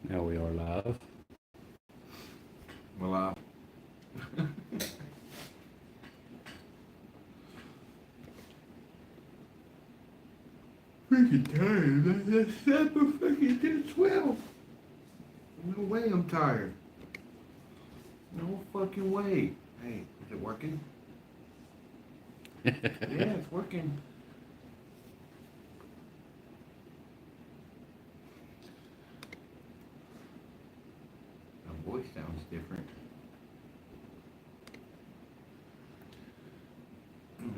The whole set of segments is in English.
Now we are live. We're live. Freaking tired, man. That's 7:12. No way I'm tired. No fucking way. Hey, is it working? Yeah, it's working. My voice sounds different.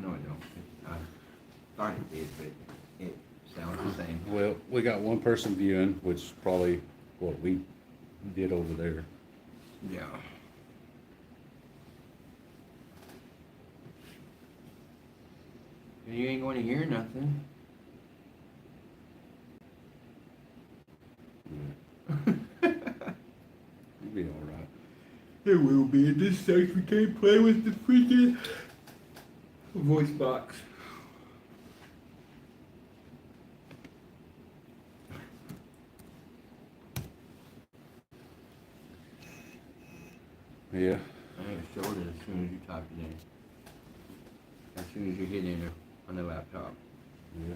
No, I don't. I thought it did, but it sounds the same. Well, we got one person viewing, which is probably what we did over there. Yeah. You ain't going to hear nothing. You'll be all right. It will be. This sucks. We can't play with the freaking voice box. Yeah. I ain't showed it as soon as you type it in. As soon as you hit enter on the laptop. Yeah.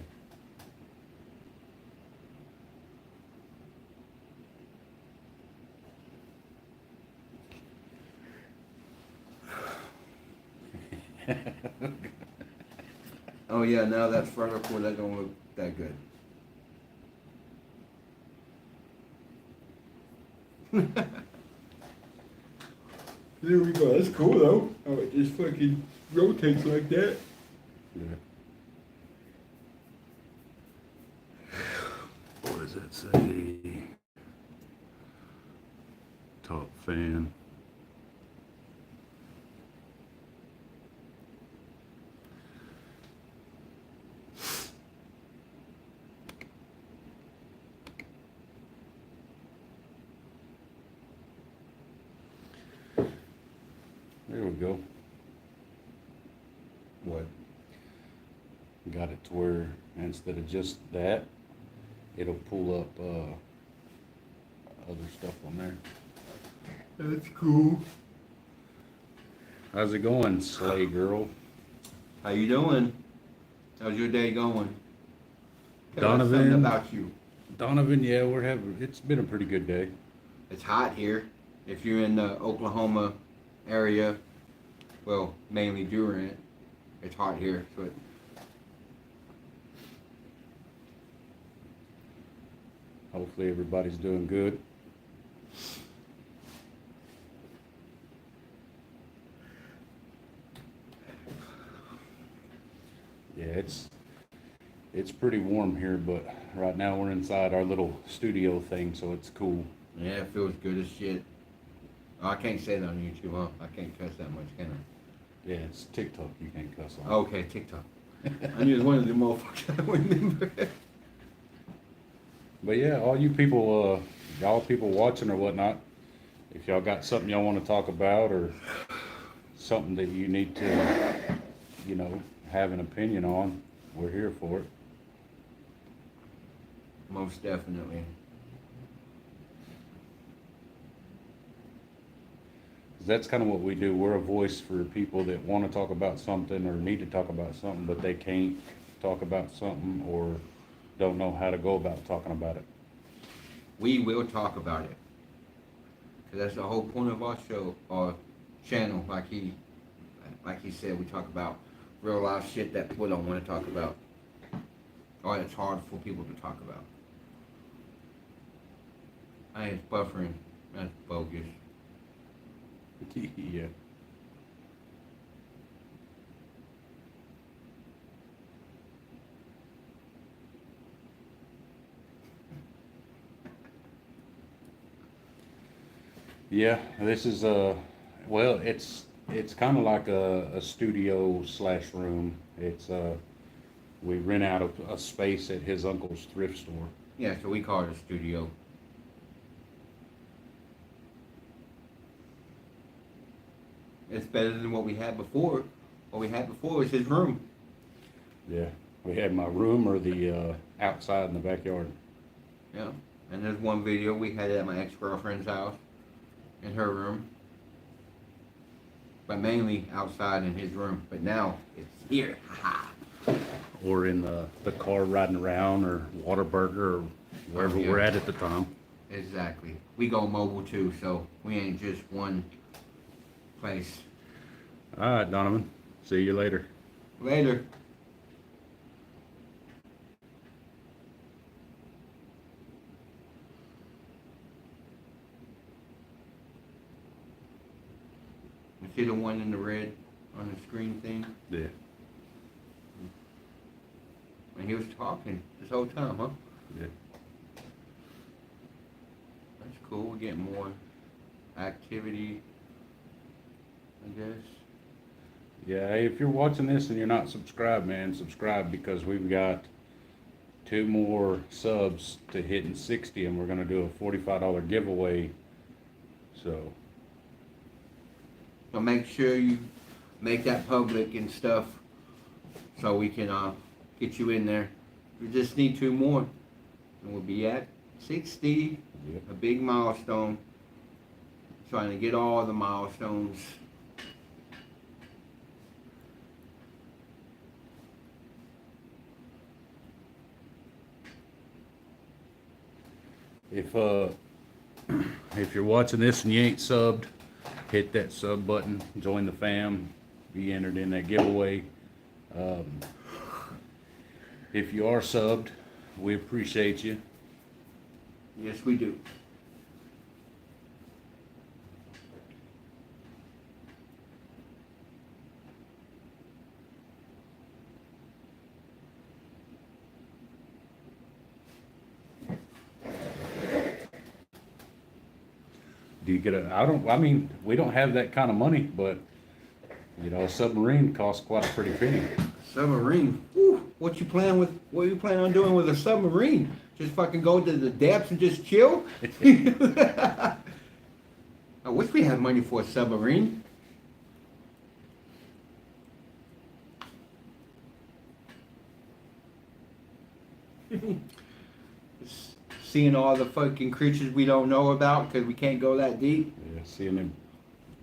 Oh yeah, now that's further core. That don't look that good. There we go. That's cool though. Oh, it just fucking rotates like that. Yeah. What does that say? Top fan. There we go. What? Got it to where instead of just that, it'll pull up other stuff on there. That's cool. How's it going, Slay Girl? How you doing? How's your day going? Tell us something Donovan. about you. Donovan, yeah, it's been a pretty good day. It's hot here. If you're in the Oklahoma area, well, mainly Durant, it's hot here. So Hopefully everybody's doing good. Yeah, it's pretty warm here, but right now we're inside our little studio thing, so it's cool. yeah, it feels good as shit. Oh, I can't say that on YouTube, huh? I can't cuss that much, can I? Yeah, it's TikTok. You can't cuss on. Okay, TikTok. I knew it was one of the motherfuckers I remember. But yeah, all you people, y'all people watching or whatnot, if y'all got something y'all want to talk about or something that you need to, have an opinion on, we're here for it. Most definitely. 'Cause that's kind of what we do. We're a voice for people that want to talk about something or need to talk about something, but they can't talk about something or don't know how to go about talking about it. We will talk about it. Because that's the whole point of our show, our channel. Like he said, we talk about real life shit that people don't want to talk about. Or it's hard for people to talk about. I ain't buffering. That's bogus. Yeah. Yeah, this is well, it's kind of like a studio slash room. It's we rent out a space at his uncle's thrift store. Yeah, so we call it a studio. It's better than what we had before. What we had before was his room. Yeah, we had my room or the outside in the backyard. Yeah. And there's one video we had it at my ex-girlfriend's house, in her room. But mainly outside in his room. But now it's here. Or in the car riding around, or Whataburger, or wherever we're at the time. Exactly. We go mobile too, so we ain't just one place. All right, Donovan. See you later. Later. You see the one in the red on the screen thing? Yeah. And he was talking this whole time, huh? Yeah. That's cool. We're getting more activity, I guess. Yeah, hey, if you're watching this and you're not subscribed, man, subscribe, because we've got 2 more subs to hitting 60, and we're going to do a $45 giveaway. So make sure you make that public and stuff so we can get you in there. We just need 2 more and we'll be at 60. Yep. A big milestone. Trying to get all the milestones. If you're watching this and you ain't subbed, hit that sub button, join the fam, be entered in that giveaway. If you are subbed, we appreciate you. Yes, we do. Do you get I mean, we don't have that kind of money, but, you know, a submarine costs quite a pretty penny. Submarine. Whew. What you plan on doing with a submarine? Just fucking go to the depths and just chill? I wish we had money for a submarine. Seeing all the fucking creatures we don't know about because we can't go that deep. Yeah, seeing them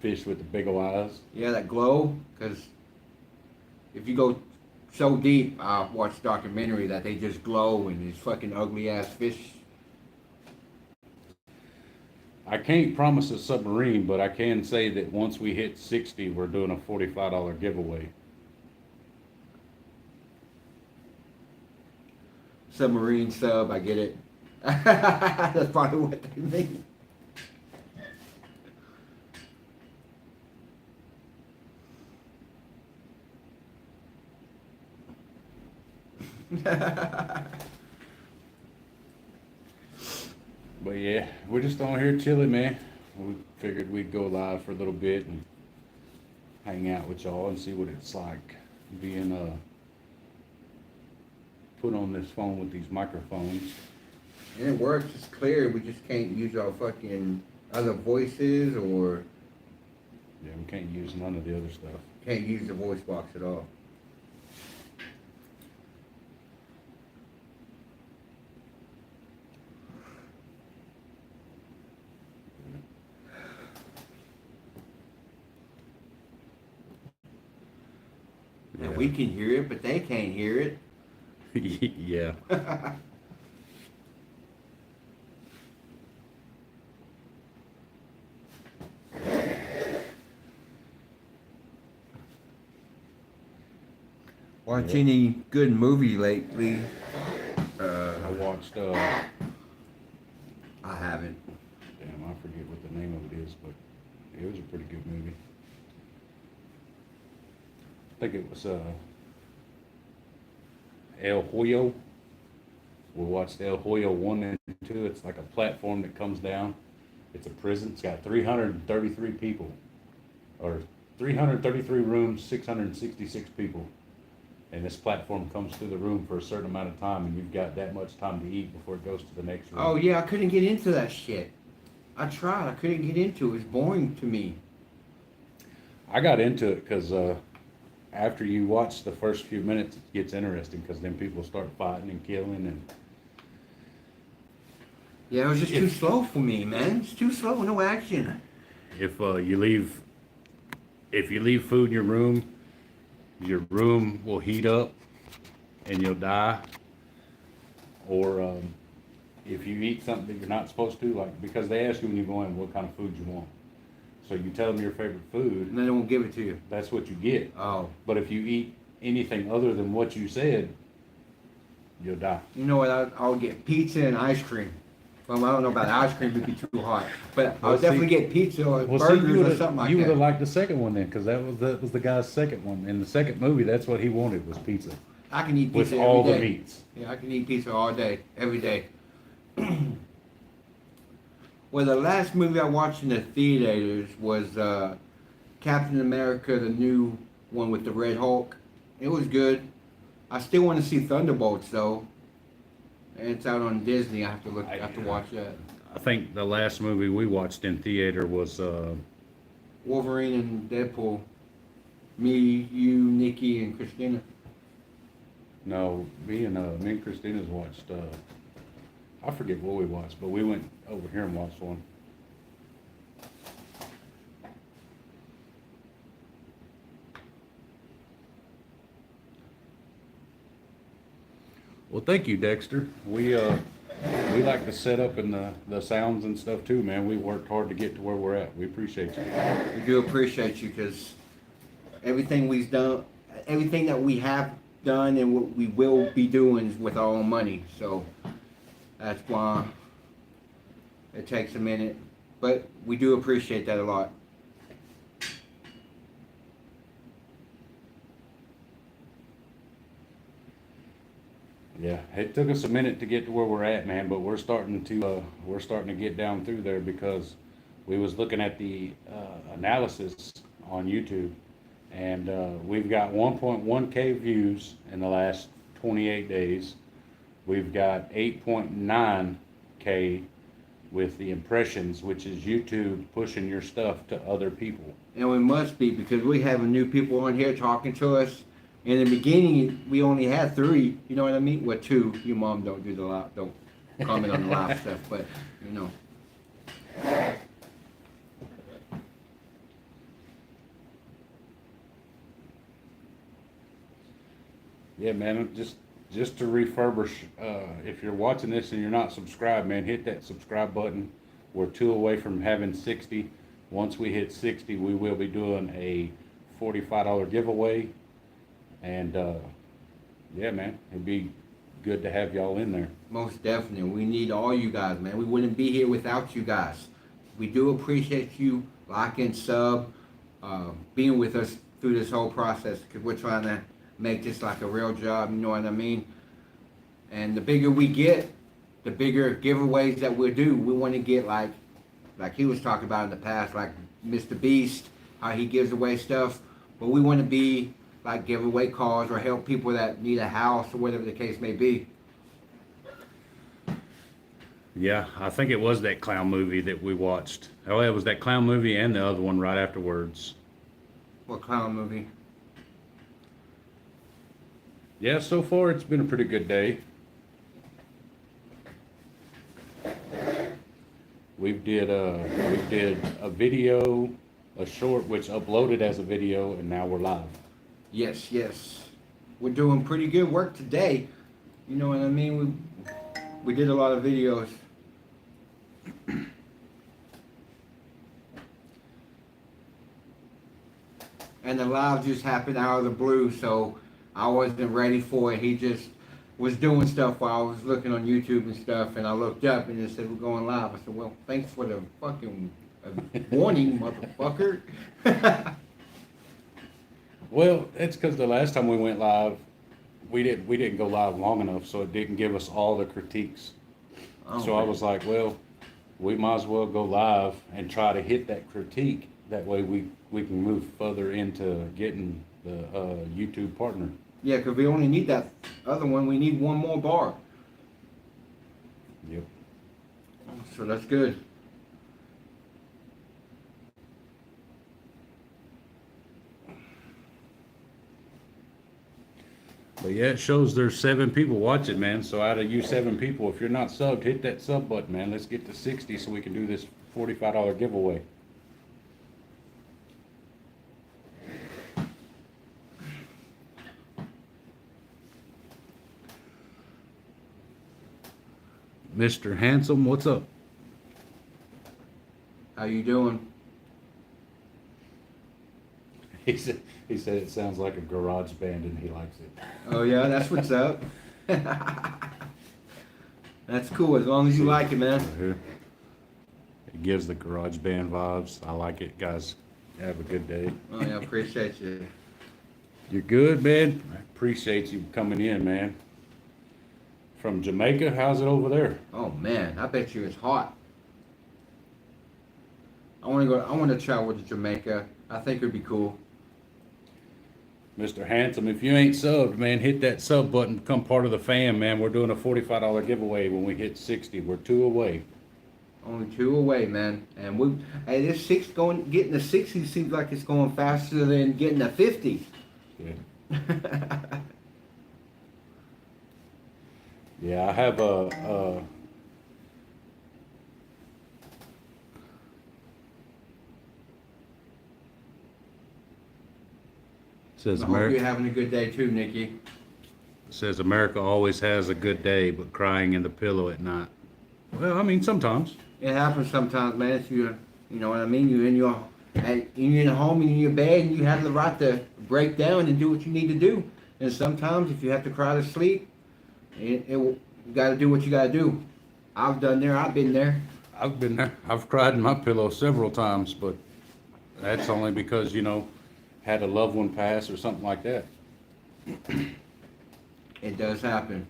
fish with the big ol' eyes. Yeah, that glow. Because if you go so deep, I watched a documentary that they just glow and these fucking ugly ass fish. I can't promise a submarine, but I can say that once we hit 60, we're doing a $45 giveaway. Submarine sub, I get it. That's probably what they mean. But yeah, we're just on here chilling, man. We figured we'd go live for a little bit and hang out with y'all and see what it's like being put on this phone with these microphones. And it works, it's clear, we just can't use our fucking other voices or Yeah, we can't use none of the other stuff. can't use the voice box at all. Yeah. And we can hear it, but they can't hear it. Yeah. Watch any good movie lately? I watched, I haven't. damn, I forget what the name of it is, but it was a pretty good movie. I think it was, El Hoyo. We watched El Hoyo 1 and 2. It's like a platform that comes down. It's a prison. It's got 333 people, or 333 rooms, 666 people. And this platform comes through the room for a certain amount of time, and you've got that much time to eat before it goes to the next room. Oh yeah, I couldn't get into that shit. I tried, I couldn't get into it. It was boring to me. I got into it because after you watch the first few minutes, it gets interesting because then people start fighting and killing, and Yeah, it was just too slow for me, man. It's too slow, no action. If you leave food in your room will heat up and you'll die. Or if you eat something that you're not supposed to, like, because they ask you when you go in what kind of food you want. So you tell them your favorite food. And they won't give it to you. That's what you get. Oh. But if you eat anything other than what you said, you'll die. You know what? I'll get pizza and ice cream. Well, I don't know about ice cream, it'd be too hot. But I'll definitely get pizza or burgers or something like that. You would have liked the second one then, because that was the guy's second one. In the second movie, that's what he wanted, was pizza. I can eat with pizza all every the day. meats. Yeah, I can eat pizza all day, every day. Well, the last movie I watched in the theaters was Captain America, the new one with the Red Hulk. It was good. I still want to see Thunderbolts though. And it's out on Disney. I have to watch that. I think the last movie we watched in theater was Wolverine and Deadpool. Me, you, Nikki, and Christina. no, me and Christina's watched. I forget what we watched, but we went over here and watched one. Well, thank you, Dexter. We like the setup and the sounds and stuff too, man. We worked hard to get to where we're at. We appreciate you. We do appreciate you because everything we've done, everything that we have done and what we will be doing is with our own money. So that's why it takes a minute. But we do appreciate that a lot. Yeah, it took us a minute to get to where we're at, man, but we're starting to get down through there because we was looking at the analysis on YouTube, and we've got 1.1K views in the last 28 days. We've got 8.9K with the impressions, which is YouTube pushing your stuff to other people. And we must be because we have new people on here talking to us. In the beginning, we only had 3. You know what I mean? Well, 2. Your mom don't do the live, don't comment on the live stuff, but you know. Yeah, man, just to refurbish, if you're watching this and you're not subscribed, man, hit that subscribe button. We're 2 away from having 60. Once we hit 60, we will be doing a $45 giveaway. And yeah, man, it'd be good to have y'all in there. Most definitely. We need all you guys, man. We wouldn't be here without you guys. We do appreciate you liking, sub, being with us through this whole process because we're trying to make this like a real job, you know what I mean? And the bigger we get, the bigger giveaways that we'll do. We want to get like he was talking about in the past, like Mr. Beast, how he gives away stuff. But we want to be like give away cars or help people that need a house or whatever the case may be. Yeah, I think it was that clown movie that we watched. Oh, it was that clown movie and the other one right afterwards. What clown movie? Yeah, so far it's been a pretty good day. We did a video, a short, which uploaded as a video, and now we're live. Yes, yes. We're doing pretty good work today. You know what I mean? We did a lot of videos. And the live just happened out of the blue, so I wasn't ready for it. He just was doing stuff while I was looking on YouTube and stuff, and I looked up and it said we're going live. I said, well, thanks for the fucking warning, motherfucker. Well, it's because the last time we went live, we didn't go live long enough, so it didn't give us all the critiques. Oh, So I was like, well, we might as well go live and try to hit that critique. That way we can move further into getting the YouTube partner. yeah, because we only need that other one. We need one more bar. Yep. So that's good. But yeah, it shows there's 7 people watching, man. So out of you 7 people, if you're not subbed, hit that sub button, man. Let's get to 60 so we can do this $45 giveaway. Mr. Handsome, what's up? How you doing? He said it sounds like a garage band and he likes it. Oh yeah, that's what's up. That's cool, as long as you like it, man. Right here. It gives the garage band vibes. I like it, guys. Have a good day. Oh yeah, appreciate you. You're good, man. I appreciate you coming in, man. From Jamaica, how's it over there? Oh man, I bet you it's hot. I want to travel to Jamaica. I think it'd be cool. Mr. Handsome, if you ain't subbed, man, hit that sub button, become part of the fam, man. We're doing a $45 giveaway when we hit 60. We're 2 away. Only 2 away, man. And this getting to 60 seems like it's going faster than getting to 50. Yeah. Yeah, I have a says I hope America you're having a good day too, Nikki. says America always has a good day, but crying in the pillow at night. Well, I mean sometimes. It happens sometimes, man. If you know what I mean. You're in home, you're in your bed, and you have the right to break down and do what you need to do. And sometimes, if you have to cry to sleep, you got to do what you got to do. I've been there. I've been there. I've cried in my pillow several times, but that's only because, had a loved one pass or something like that. It does happen.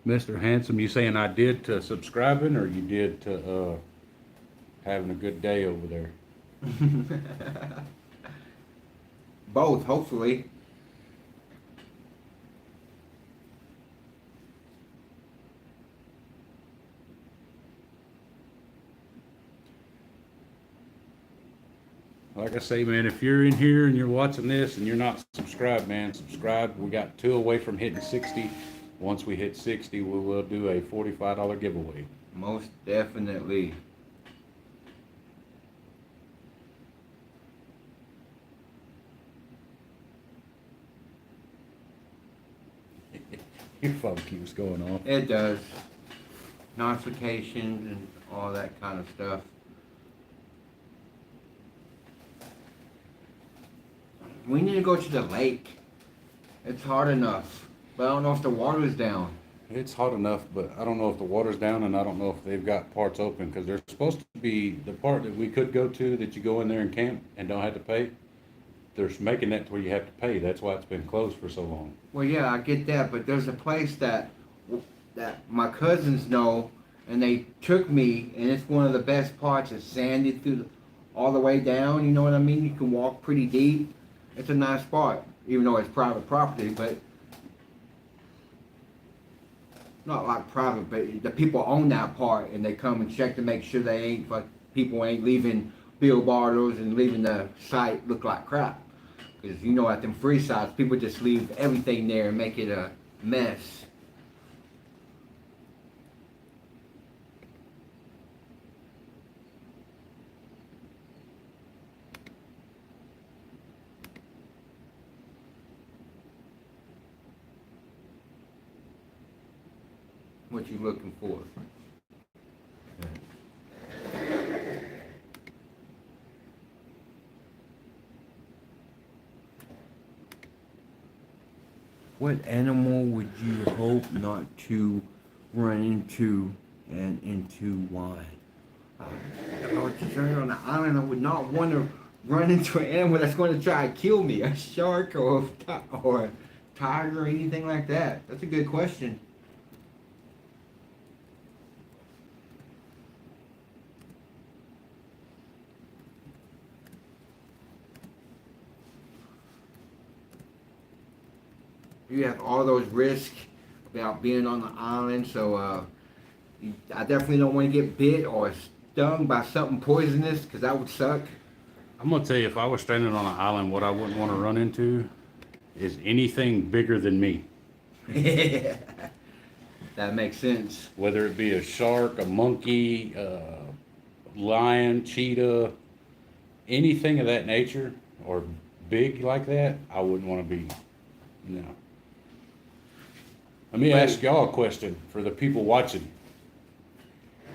Mr. Handsome, you saying I did to subscribing or you did to having a good day over there? Both, hopefully. Like I say, man, if you're in here and you're watching this and you're not subscribed, man, subscribe. We got 2 away from hitting 60. Once we hit 60, we will do a $45 giveaway. Most definitely. Your phone keeps going off. It does. Notifications and all that kind of stuff. We need to go to the lake. It's hot enough. But I don't know if the water's down. It's hot enough, but I don't know if the water's down, and I don't know if they've got parts open, because there's supposed to be the part that we could go to that you go in there and camp and don't have to pay. They're making that to where you have to pay. That's why it's been closed for so long. Well, yeah, I get that, but there's a place that my cousins know, and they took me, and it's one of the best parts. It's sandy all the way down. You know what I mean? You can walk pretty deep. It's a nice spot, even though it's private property, but not like private, but the people own that part, and they come and check to make sure people ain't leaving billboards and leaving the site look like crap. Because at them free sites, people just leave everything there and make it a mess. What you looking for? What animal would you hope not to run into and into why? If I was just on an island, I would not want to run into an animal that's going to try to kill me. A shark or a tiger or anything like that. That's a good question. You have all those risks about being on the island. So I definitely don't want to get bit or stung by something poisonous because that would suck. I'm gonna tell you, if I was stranded on an island, what I wouldn't want to run into is anything bigger than me. That makes sense. Whether it be a shark, a monkey, lion, cheetah, anything of that nature, or big like that, I wouldn't want to be. No. Let me ask y'all a question for the people watching.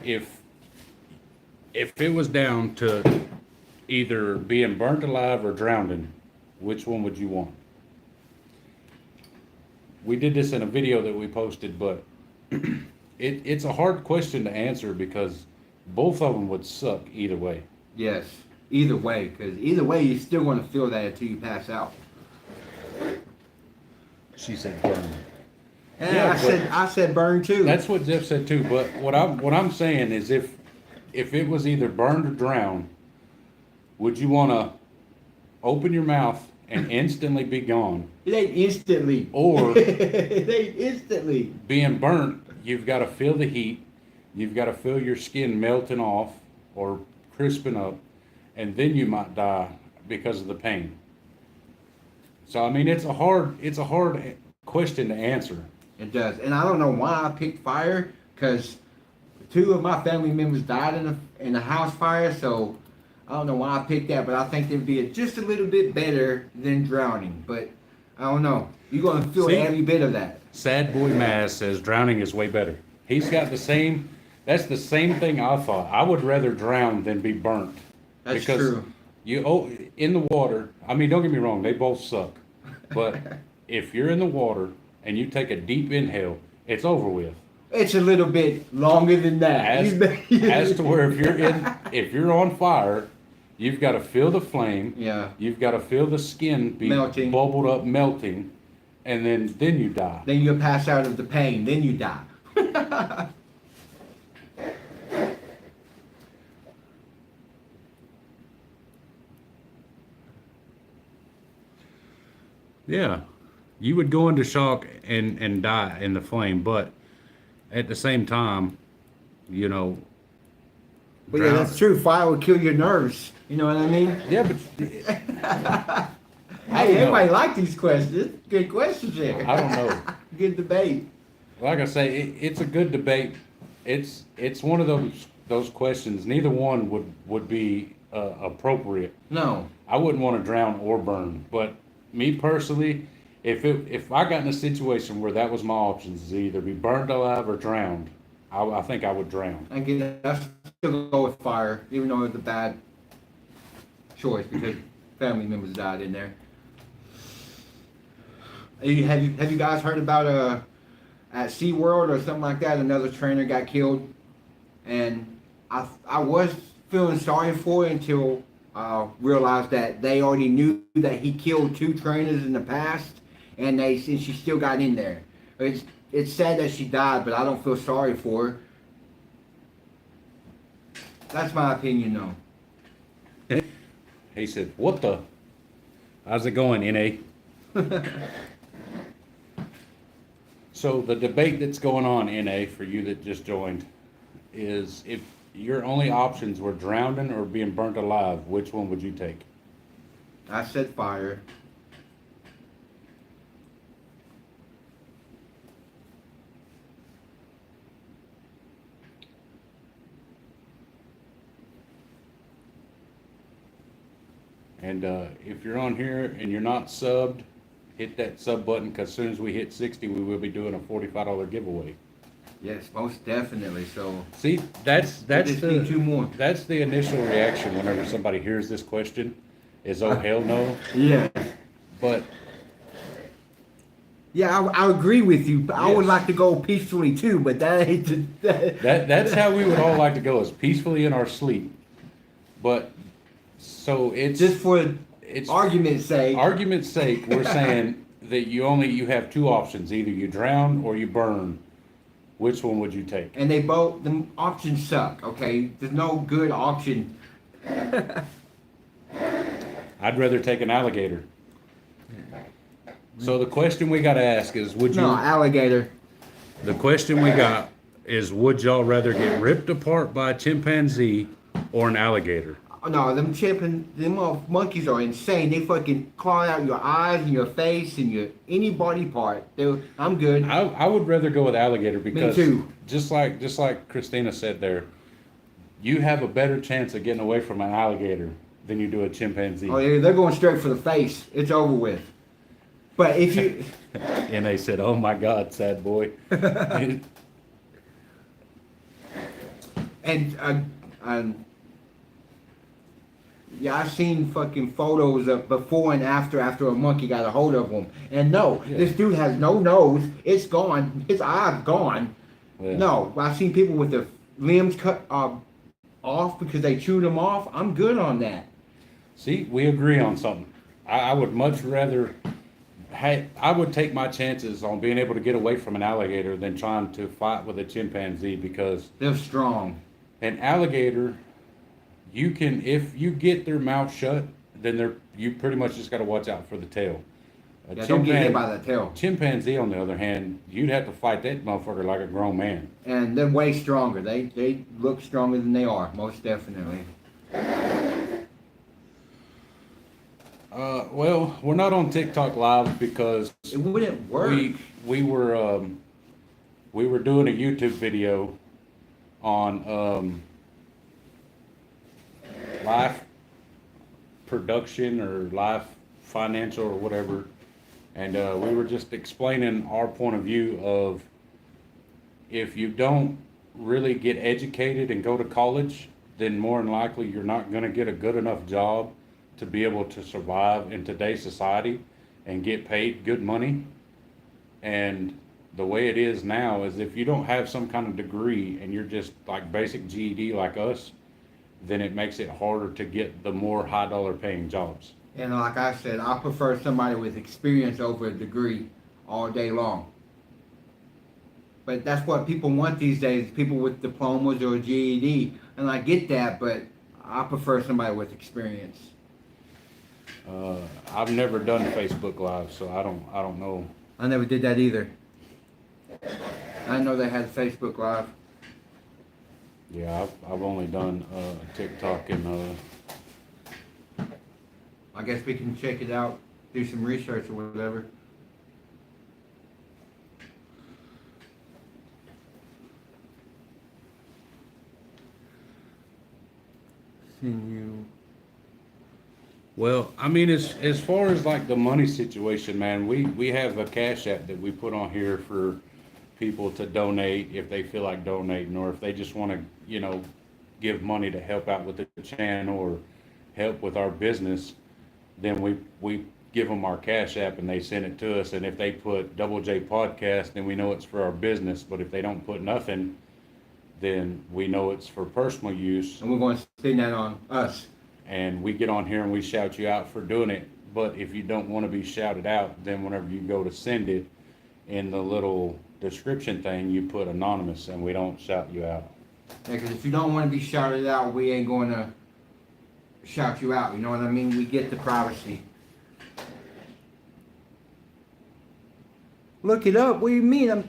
If it was down to either being burnt alive or drowning, which one would you want? We did this in a video that we posted, but it's a hard question to answer because both of them would suck either way. Yes, either way, because either way, you're still going to feel that until you pass out. She said burn. And Yeah, I said burn too. That's what Jeff said too. But what I'm saying is, if it was either burned or drowned, would you want to open your mouth and instantly be gone? It ain't instantly. Or it ain't instantly. being burnt, you've got to feel the heat, you've got to feel your skin melting off or crisping up, and then you might die because of the pain. So I mean, it's a hard question to answer. It does, and I don't know why I picked fire, because 2 of my family members died in a house fire, so I don't know why I picked that, but I think it'd be just a little bit better than drowning. But I don't know. You're gonna feel every bit of that. Sad Boy Maz says drowning is way better. He's got the same. That's the same thing I thought. I would rather drown than be burnt. That's because true. In the water. I mean, don't get me wrong. They both suck. But if you're in the water and you take a deep inhale, it's over with. It's a little bit longer than that. As to where if you're on fire, you've got to feel the flame. Yeah. You've got to feel the skin be Melting. bubbled up, melting, and then you die. Then you'll pass out of the pain. Then you die. Yeah, you would go into shock and die in the flame, but at the same time, you know. But yeah, that's true. Fire would kill your nerves. You know what I mean? Yeah, but Hey, everybody like these questions. Good questions here. I don't know. Good debate. Like I say, it's a good debate. It's one of those questions. Neither one would be appropriate. No. I wouldn't want to drown or burn, but me personally, if I got in a situation where that was my options, is either be burned alive or drowned, I think I would drown. I guess I still go with fire, even though it's a bad choice because family members died in there. Have you guys heard about at SeaWorld or something like that, another trainer got killed, and I was feeling sorry for it until realized that they already knew that he killed 2 trainers in the past, and she still got in there. It's sad that she died, but I don't feel sorry for her. That's my opinion, though. He said, "What the? How's it going, NA?" So the debate that's going on, NA, for you that just joined, is if your only options were drowning or being burnt alive, which one would you take? I said fire. And if you're on here and you're not subbed, hit that sub button, because as soon as we hit 60, we will be doing a $45 giveaway. Yes, most definitely. So see, that's just need 2 more. That's the initial reaction whenever somebody hears this question, is oh hell no. Yeah. But yeah, I agree with you. But I would Yes. like to go peacefully too, but that ain't that's how we would all like to go, is peacefully in our sleep. But so it's just for it's argument's sake. argument's sake, we're saying that you have 2 options, either you drown or you burn. Which one would you take? And the options suck, okay? There's no good option. I'd rather take an alligator. So the question we got to ask is, No, alligator. The question we got is, would y'all rather get ripped apart by a chimpanzee or an alligator? No, them monkeys are insane. They fucking claw out your eyes and your face and your any body part. I'm good. I would rather go with alligator because too. just like Christina said there, you have a better chance of getting away from an alligator than you do a chimpanzee. Oh yeah, they're going straight for the face. It's over with. But if you And they said, "Oh my God, sad boy." and yeah, I've seen fucking photos of before and after a monkey got a hold of him. And no, Yeah. this dude has no nose. It's gone. His eye's gone. Yeah. No, I've seen people with their limbs cut off because they chewed them off. I'm good on that. See, we agree on something. I would much rather. I would take my chances on being able to get away from an alligator than trying to fight with a chimpanzee because They're strong. an alligator, you can, if you get their mouth shut, then you pretty much just got to watch out for the tail. Yeah, don't get hit by the tail. Chimpanzee, on the other hand, you'd have to fight that motherfucker like a grown man. And they're way stronger. They look stronger than they are, most definitely. Well, we're not on TikTok live because It wouldn't work. we were doing a YouTube video on life production or life financial or whatever, and we were just explaining our point of view of if you don't really get educated and go to college, then more than likely you're not going to get a good enough job to be able to survive in today's society and get paid good money. And the way it is now is if you don't have some kind of degree and you're just like basic GED like us, then it makes it harder to get the more high dollar paying jobs. And like I said, I prefer somebody with experience over a degree all day long. But that's what people want these days, people with diplomas or GED. And I get that, but I prefer somebody with experience. I've never done Facebook Live, so I don't know. I never did that either. I know they had Facebook Live. Yeah, I've only done TikTok and I guess we can check it out, do some research or whatever. Continue. well, I mean, as far as like the money situation, man, we have a cash app that we put on here for people to donate if they feel like donating, or if they just want to, give money to help out with the channel or help with our business. Then we give them our cash app and they send it to us. And if they put DoubleJPodcast, then we know it's for our business. But if they don't put nothing, then we know it's for personal use. And we're going to spin that on us. And we get on here and we shout you out for doing it. But if you don't want to be shouted out, then whenever you go to send it, in the little description thing, you put anonymous and we don't shout you out. Yeah, because if you don't want to be shouted out, we ain't going to shout you out. You know what I mean? We get the privacy. Look it up. What do you mean?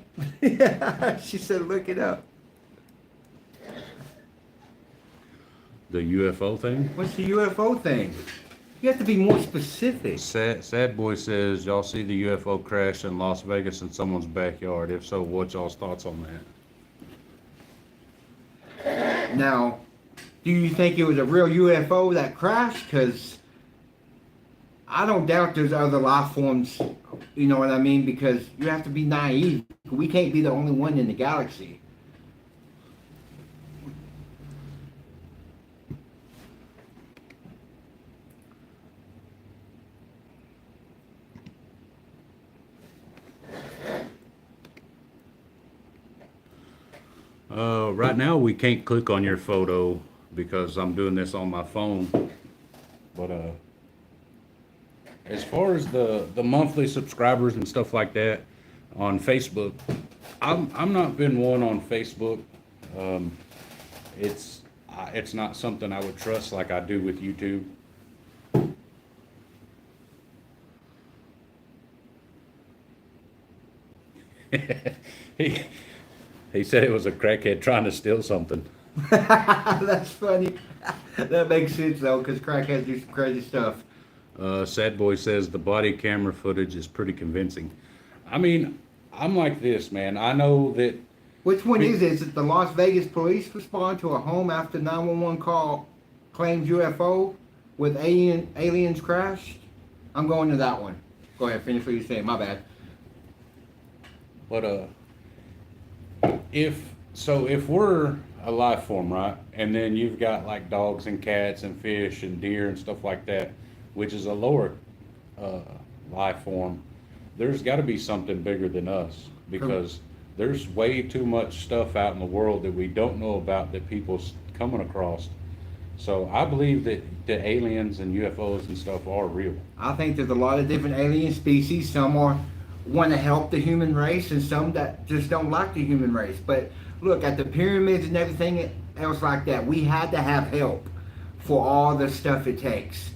She said, look it up. The UFO thing? What's the UFO thing? You have to be more specific. Sad boy says, y'all see the UFO crash in Las Vegas in someone's backyard. If so, what's y'all's thoughts on that? Now, do you think it was a real UFO that crashed? Because I don't doubt there's other life forms, you know what I mean? Because you have to be naive. We can't be the only one in the galaxy. Right now we can't click on your photo because I'm doing this on my phone. But as far as the monthly subscribers and stuff like that on Facebook, I'm not been one on Facebook. It's not something I would trust like I do with YouTube. he he said it was a crackhead trying to steal something. That's funny. That makes sense though, because crackheads do some crazy stuff. Sad Boy says the body camera footage is pretty convincing. I mean, I'm like this, man. I know that. Which one is it? Is it the Las Vegas police respond to a home after 911 call claims UFO with aliens crashed? I'm going to that one. Go ahead, finish what you saying. My bad. But if we're a life form, right, and then you've got like dogs and cats and fish and deer and stuff like that, which is a lower life form, there's got to be something bigger than us, because there's way too much stuff out in the world that we don't know about that people's coming across. So I believe that the aliens and UFOs and stuff are real. I think there's a lot of different alien species. Some want to help the human race, and some that just don't like the human race. But look at the pyramids and everything else like that. We had to have help for all the stuff it takes.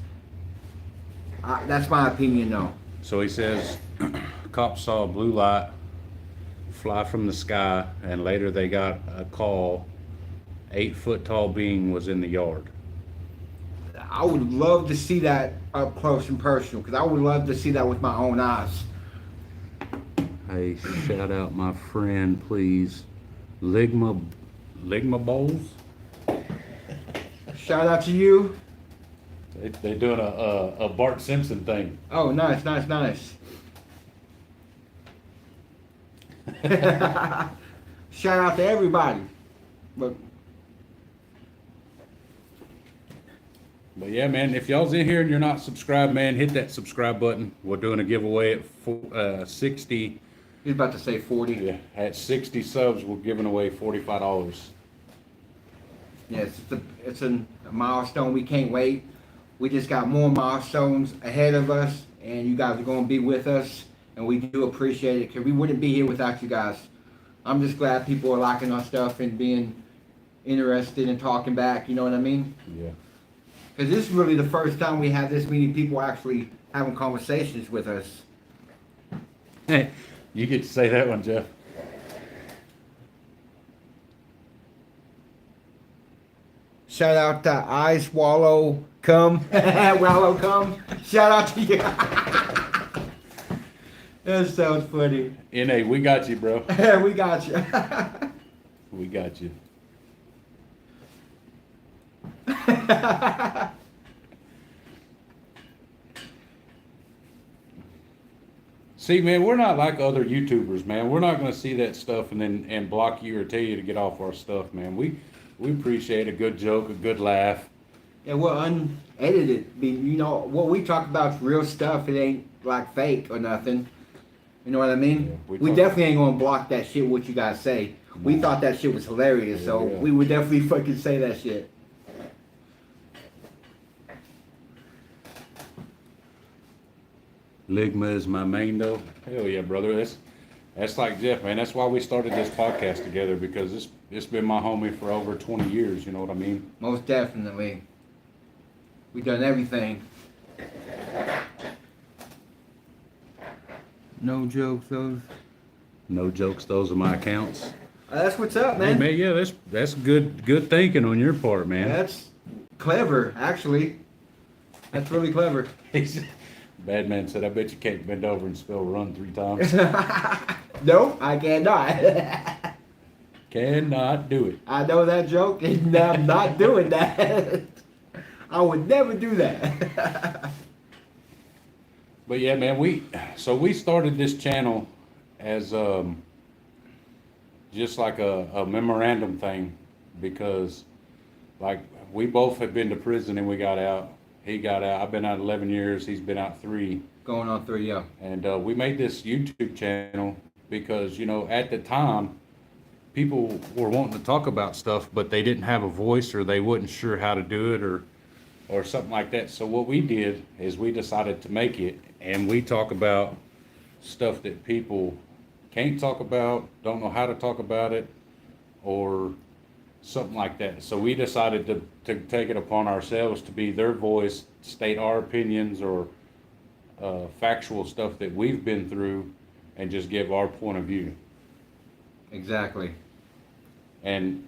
That's my opinion, though. So he says, cops saw a blue light fly from the sky, and later they got a call. 8-foot tall being was in the yard. I would love to see that up close and personal, because I would love to see that with my own eyes. Hey, shout out my friend, please. Ligma Bowls. Shout out to you. They're doing a Bart Simpson thing. Oh, nice. Shout out to everybody. But yeah, man, if y'all's in here and you're not subscribed, man, hit that subscribe button. We're doing a giveaway at 60. He's about to say 40. Yeah, at 60 subs, we're giving away $45. Yes, it's a milestone. We can't wait. We just got more milestones ahead of us, and you guys are going to be with us, and we do appreciate it, because we wouldn't be here without you guys. I'm just glad people are liking our stuff and being interested in talking back, you know what I mean? Yeah. Because this is really the first time we have this many people actually having conversations with us. Hey, you get to say that one, Jeff. Shout out to Ice Wallow Come. Wallow Come. Shout out to you. That sounds funny. NA, we got you, bro. We got you. We got you. See, man, we're not like other YouTubers, man. We're not going to see that stuff and block you or tell you to get off our stuff, man. We appreciate a good joke, a good laugh. Yeah, we're unedited. You know, what we talk about is real stuff. It ain't like fake or nothing. You know what I mean? Yeah, we definitely ain't gonna block that shit, what you guys say. We thought that shit was hilarious, Yeah, so yeah. we would definitely fucking say that shit. Ligma is my main though. Hell yeah, brother. That's like Jeff, man. That's why we started this podcast together, because it's been my homie for over 20 years. You know what I mean? Most definitely. We done everything. No jokes, those. No jokes. Those are my accounts. That's what's up, Hey, man. man, yeah, that's good thinking on your part, man. That's clever, actually. That's really clever. Bad man said, "I bet you can't bend over and spell run 3 times." No, I cannot. Cannot do it. I know that joke, and I'm not doing that. I would never do that. But yeah, man, we started this channel as just like a memorandum thing, because like we both had been to prison and we got out. He got out. I've been out 11 years. He's been out 3. Going on 3, yeah. And we made this YouTube channel because, you know, at the time, people were wanting to talk about stuff, but they didn't have a voice, or they wasn't sure how to do it, or something like that. So what we did is we decided to make it, and we talk about stuff that people can't talk about, don't know how to talk about it, or something like that. So we decided to take it upon ourselves to be their voice, state our opinions or factual stuff that we've been through, and just give our point of view. Exactly. And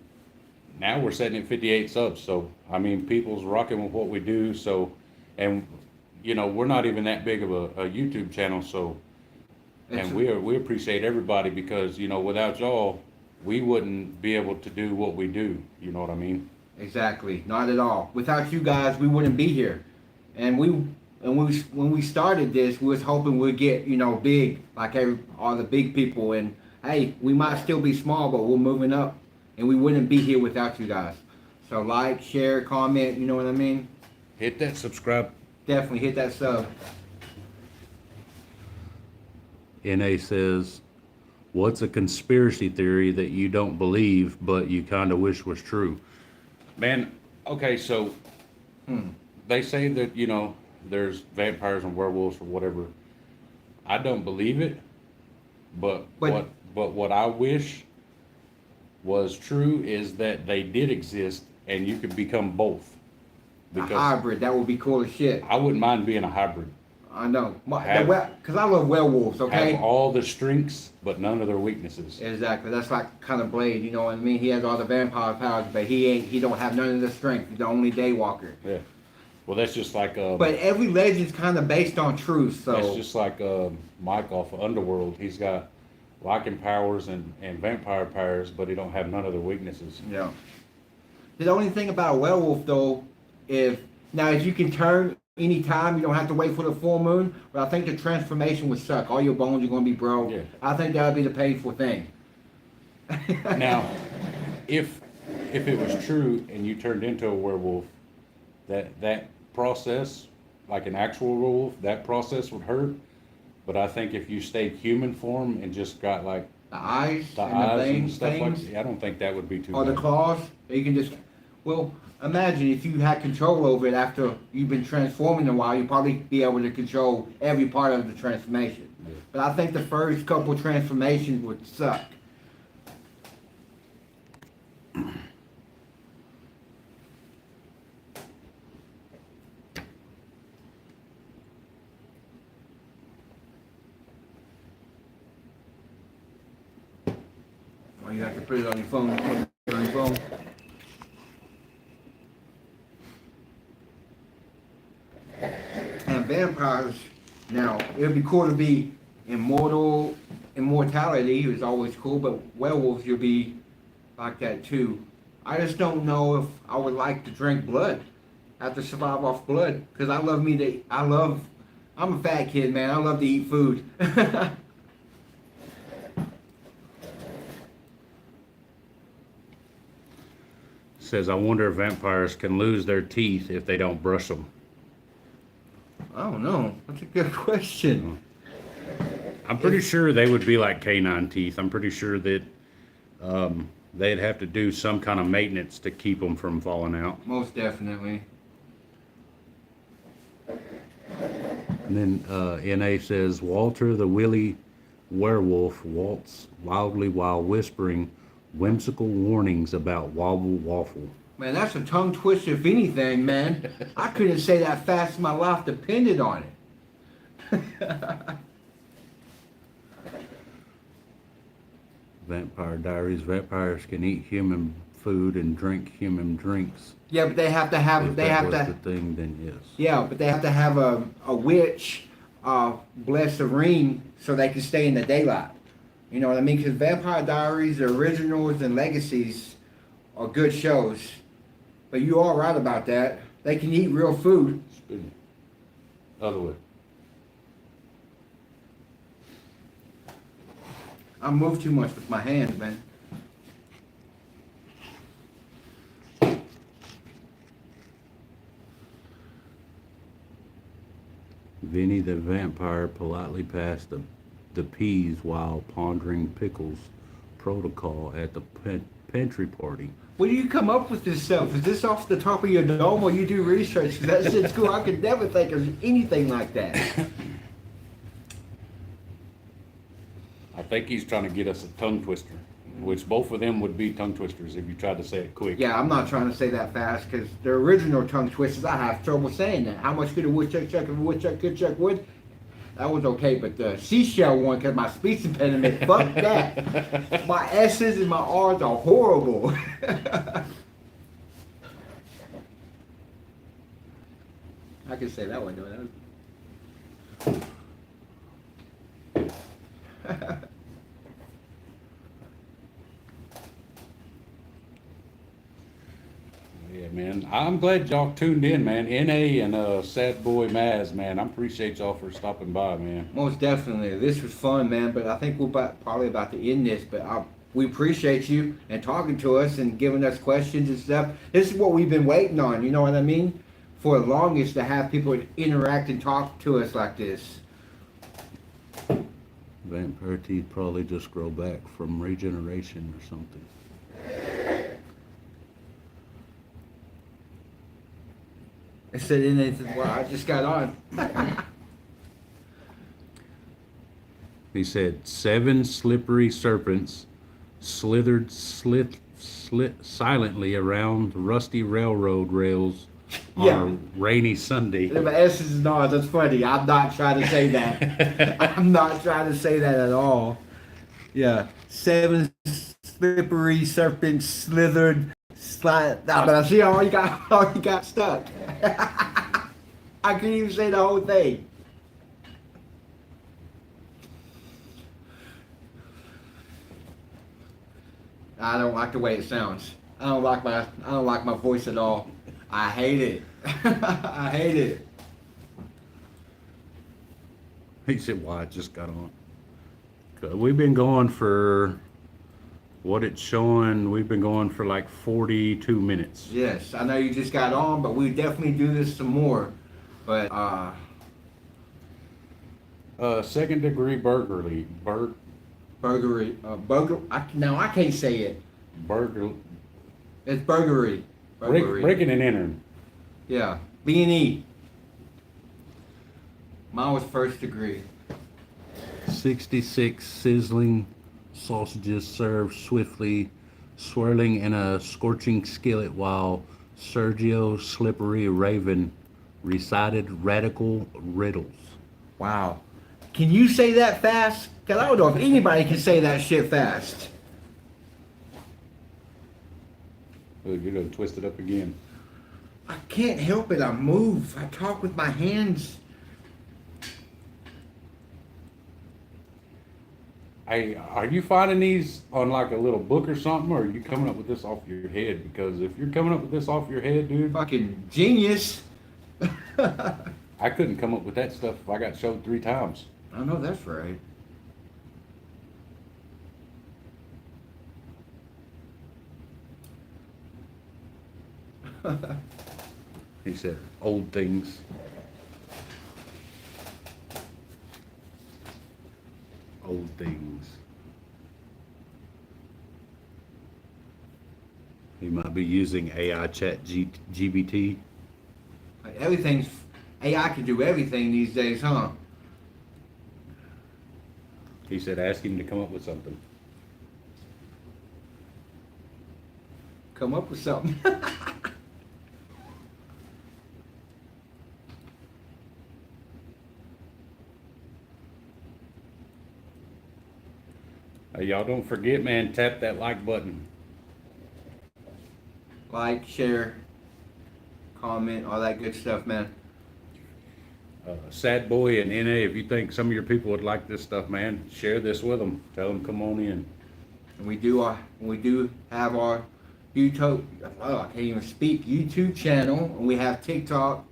now we're sitting at 58 subs. So, I mean, people's rocking with what we do. So, and, we're not even that big of a YouTube channel. So, It's, and we appreciate everybody because, without y'all, we wouldn't be able to do what we do. You know what I mean? exactly. Not at all. Without you guys, we wouldn't be here. And when we started this, we was hoping we'd get, big, like all the big people. And hey, we might still be small, but we're moving up. And we wouldn't be here without you guys. So like, share, comment, you know what I mean? Hit that subscribe. Definitely hit that sub. NA says, what's a conspiracy theory that you don't believe but you kind of wish was true? Man, okay, so they say that, there's vampires and werewolves or whatever. I don't believe it, but what I wish was true is that they did exist and you could become both. A hybrid, that would be cool as shit. I wouldn't mind being a hybrid. I know. Because I love werewolves, okay? Have all the strengths, but none of their weaknesses. Exactly. That's like kind of Blade, you know what I mean? He has all the vampire powers, but he don't have none of the strength. He's the only daywalker. Yeah. Well, that's just like... but every legend's kind of based on truth, so... That's just like Mike off of Underworld. He's got Lycan powers and vampire powers, but he don't have none of their weaknesses. Yeah. The only thing about a werewolf, though, if you can turn any time, you don't have to wait for the full moon, but I think the transformation would suck. All your bones are going to be broke. Yeah. I think that would be the painful thing. Now, if it was true and you turned into a werewolf, that process, like an actual werewolf, that process would hurt. But I think if you stayed human form and just got like the eyes the and eyes the veins, and stuff things, like that, I don't think that would be too or bad. the claws, you can just, imagine if you had control over it after you've been transforming a while, you'd probably be able to control every part of the transformation. Yeah. But I think the first couple transformations would suck. Or you have to put it on your phone. Put it on your phone. And vampires, now, it would be cool to be immortality is always cool, but werewolves, you'll be like that too. I just don't know if I would like to drink blood. I have to survive off blood, because I'm a fat kid, man. I love to eat food. Says, I wonder if vampires can lose their teeth if they don't brush them. I don't know. That's a good question. I'm pretty sure they would be like canine teeth. I'm pretty sure that they'd have to do some kind of maintenance to keep them from falling out. Most definitely. And then NA says, Walter the Willy werewolf waltz loudly while whispering whimsical warnings about wobble waffle. Man, that's a tongue twister if anything, man. I couldn't say that fast if my life depended on it. Vampire Diaries. Vampires can eat human food and drink human drinks. Yeah, but they have to have. If They that have was to. the thing, then yes. Yeah, but they have to have a witch bless the ring so they can stay in the daylight. You know what I mean? Because Vampire Diaries, the originals and legacies are good shows. But you are right about that. They can eat real food. Spin it. Other way. I move too much with my hands, man. Vinny the vampire politely passed the peas while pondering Pickles' protocol at the pantry party. Where do you come up with this stuff? Is this off the top of your dome or you do research? 'Cause that shit's cool. I could never think of anything like that. I think he's trying to get us a tongue twister, which both of them would be tongue twisters if you tried to say it quick. Yeah, I'm not trying to say that fast because the original tongue twisters, I have trouble saying that. How much could a woodchuck chuck if a woodchuck could chuck wood? That was okay, but the seashell one, because my speech impediment, fuck that. My S's and my R's are horrible. I can say that one, though. Yeah, man. I'm glad y'all tuned in, man. NA and Sad Boy Maz, man. I appreciate y'all for stopping by, man. Most definitely. This was fun, man, but I think we're probably about to end this, but we appreciate you and talking to us and giving us questions and stuff. This is what we've been waiting on, you know what I mean? For the longest, to have people interact and talk to us like this. Vampire teeth probably just grow back from regeneration or something. I said, and they said, well, I just got on. He said 7 slippery serpents slithered silently around rusty railroad rails on a rainy Sunday. My S's and R's, that's funny. I'm not trying to say that. I'm not trying to say that at all. Yeah. 7 slippery serpents slithered. But I see all you got stuck. I couldn't even say the whole thing. I don't like the way it sounds. I don't like my voice at all. I hate it. I hate it. He said, "Well, I just got on." We've been going for what it's showing. We've been going for like 42 minutes. Yes, I know you just got on, but we definitely do this some more. But second degree burglary. Burglary. Now I can't say it. It's burglary. Breaking and entering. Yeah. B&E. Mine was first degree. 66 sizzling sausages served swiftly, swirling in a scorching skillet while Sergio Slippery Raven recited radical riddles. Wow. Can you say that fast? Because I don't know if anybody can say that shit fast. Oh, you're going to twist it up again. I can't help it. I move. I talk with my hands. Are you finding these on like a little book or something, or are you coming up with this off your head? Because if you're coming up with this off your head, dude, Fucking genius. I couldn't come up with that stuff if I got showed 3 times. I know that's right. He said, old things. Old things. He might be using AI chat GBT. Everything's AI can do everything these days, huh? He said, ask him to come up with something. Come up with something. Y'all don't forget, man, tap that like button. Like, share, comment, all that good stuff, man. Sad Boy and NA, if you think some of your people would like this stuff, man, share this with them. Tell them come on in. And we do have our YouTube, I can't even speak, YouTube channel, and we have TikTok.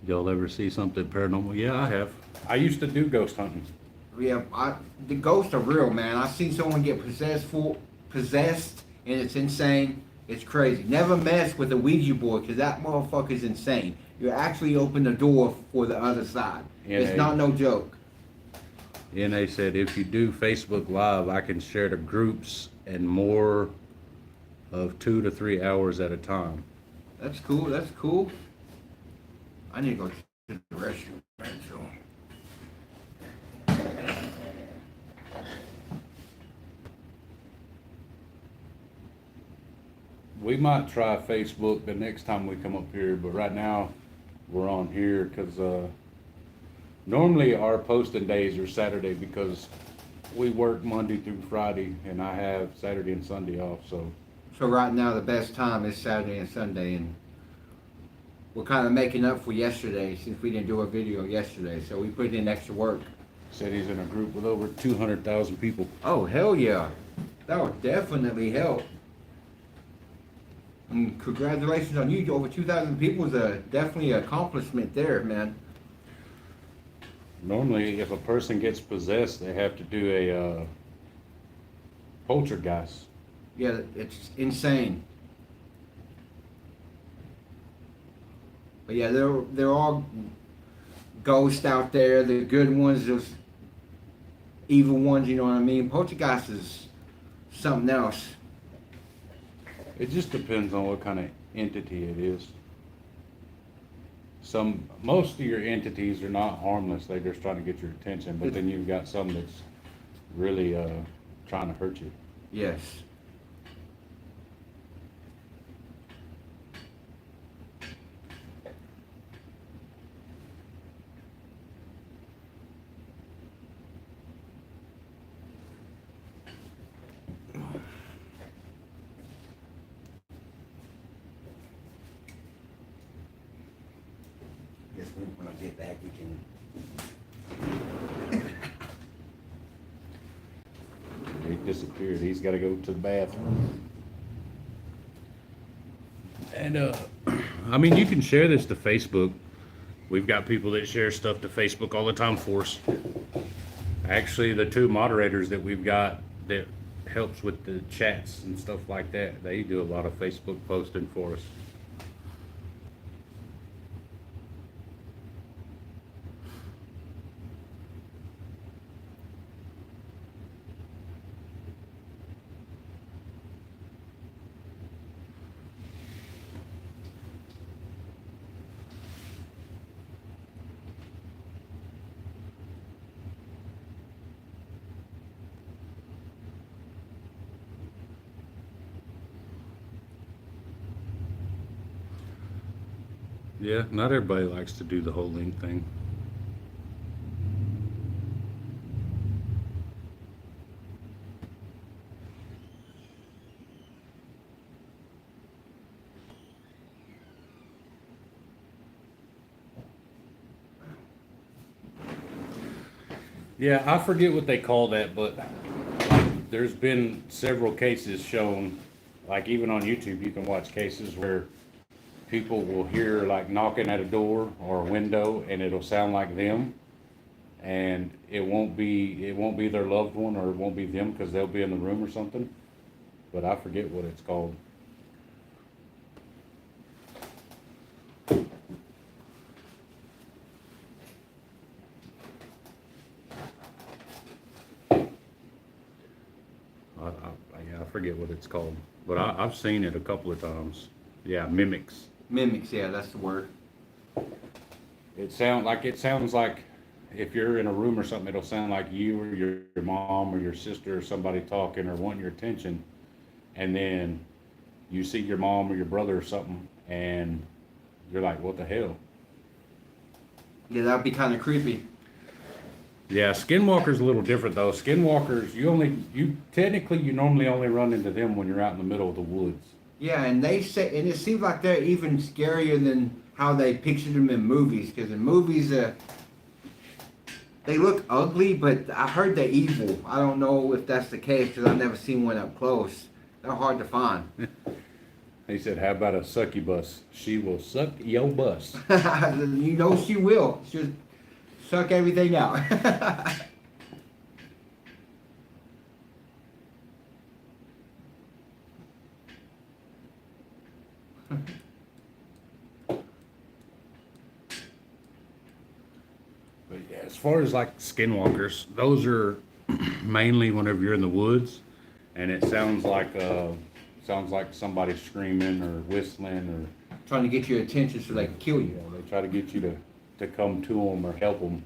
Y'all ever see something paranormal? Yeah, I have. I used to do ghost hunting. Yeah, the ghosts are real, man. I seen someone get possessed, and it's insane. It's crazy. Never mess with a Ouija board, because that motherfucker's insane. You actually open the door for the other side. It's not no joke. NA said, if you do Facebook Live, I can share to groups and more of 2 to 3 hours at a time. That's cool. That's cool. I need to go to the restroom, man, so. We might try Facebook the next time we come up here, but right now we're on here because normally our posting days are Saturday because we work Monday through Friday and I have Saturday and Sunday off. So right now the best time is Saturday and Sunday, and we're kind of making up for yesterday since we didn't do a video yesterday. So we put in extra work. said he's in a group with over 200,000 people. Oh, hell yeah. That would definitely help. And congratulations on you. Over 2,000 people is definitely an accomplishment there, man. Normally, if a person gets possessed, they have to do a poltergeist. Yeah, it's insane. But yeah, they're all ghosts out there. The good ones, those evil ones, you know what I mean? Poltergeist is something else. It just depends on what kind of entity it is. Most of your entities are not harmless. They're just trying to get your attention. But then you've got some that's really trying to hurt you. Yes. Guess when I get back, we can. He disappeared. He's got to go to the bathroom. And I mean, you can share this to Facebook. We've got people that share stuff to Facebook all the time for us. Actually, the two moderators that we've got that helps with the chats and stuff like that, they do a lot of Facebook posting for us. Yeah, not everybody likes to do the whole link thing. Yeah, I forget what they call that, but there's been several cases shown, like even on YouTube, you can watch cases where people will hear like knocking at a door or a window and it'll sound like them, and it won't be their loved one, or it won't be them because they'll be in the room or something, but I forget what it's called. Yeah, I forget what it's called, but I've seen it a couple of times. Yeah, mimics. Mimics, yeah, that's the word. It sounds like if you're in a room or something, it'll sound like you or your mom or your sister or somebody talking or wanting your attention, and then you see your mom or your brother or something, and you're like, what the hell? Yeah, that'd be kind of creepy. Yeah, skinwalker's a little different though. Skinwalkers, you normally only run into them when you're out in the middle of the woods. Yeah, and they say, and it seems like they're even scarier than how they pictured them in movies. Because in movies, they look ugly, but I heard they're evil. I don't know if that's the case because I've never seen one up close. They're hard to find. He said, how about a succubus? She will suck your bus. You know she will. She'll suck everything out. But yeah, as far as like skinwalkers, those are mainly whenever you're in the woods, and it sounds like somebody screaming or whistling or Trying to get your attention so they can kill you. they try to get you to come to them or help them.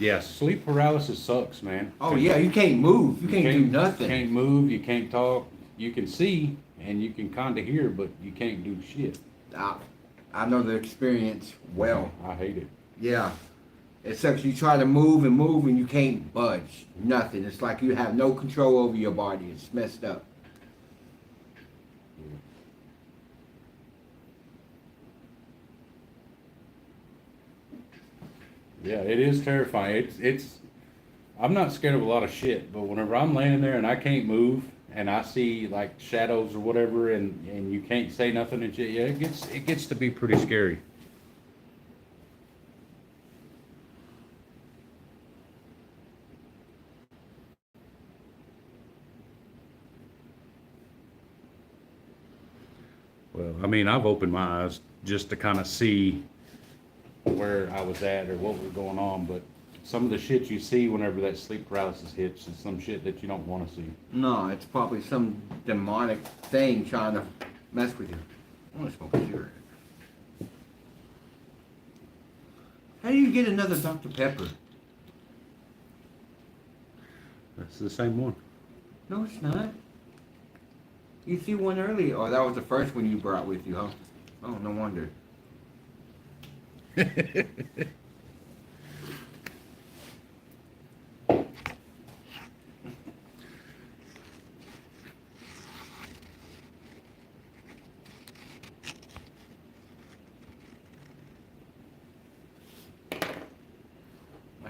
Yeah, sleep paralysis sucks, man. Oh yeah, you can't move. You can't do nothing. You can't move, you can't talk. You can see and you can kind of hear, but you can't do shit. I know the experience well. I hate it. Yeah. It sucks. You try to move and you can't budge. Nothing. It's like you have no control over your body. It's messed up. Yeah, it is terrifying. I'm not scared of a lot of shit, but whenever I'm laying there and I can't move and I see like shadows or whatever and you can't say nothing and shit, yeah, it gets to be pretty scary. Well, I mean, I've opened my eyes just to kind of see where I was at or what was going on, but some of the shit you see whenever that sleep paralysis hits is some shit that you don't want to see. No, it's probably some demonic thing trying to mess with you. I want to smoke a cigarette. How do you get another Dr. Pepper? That's the same one. No, it's not. You see one earlier. Oh, that was the first one you brought with you, huh? Oh, no wonder. My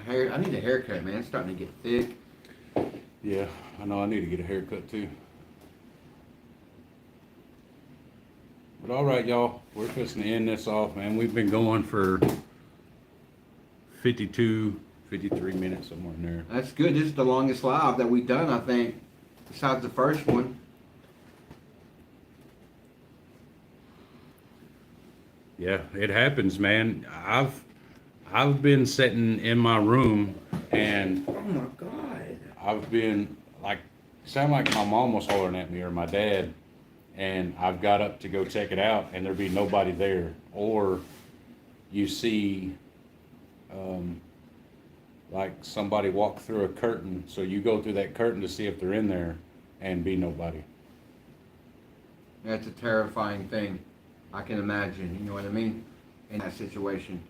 hair, I need a haircut, man. It's starting to get thick. Yeah, I know I need to get a haircut too. But all right, y'all, we're fixing to end this off, man. We've been going for 52, 53 minutes, somewhere in there. That's good. This is the longest live that we've done, I think, besides the first one. Yeah, it happens, man. I've been sitting in my room and Oh my God. I've been like, sound like my mom was hollering at me or my dad, and I've got up to go check it out and there be nobody there. Or you see like somebody walk through a curtain, so you go through that curtain to see if they're in there and be nobody. That's a terrifying thing. I can imagine, you know what I mean, in that situation.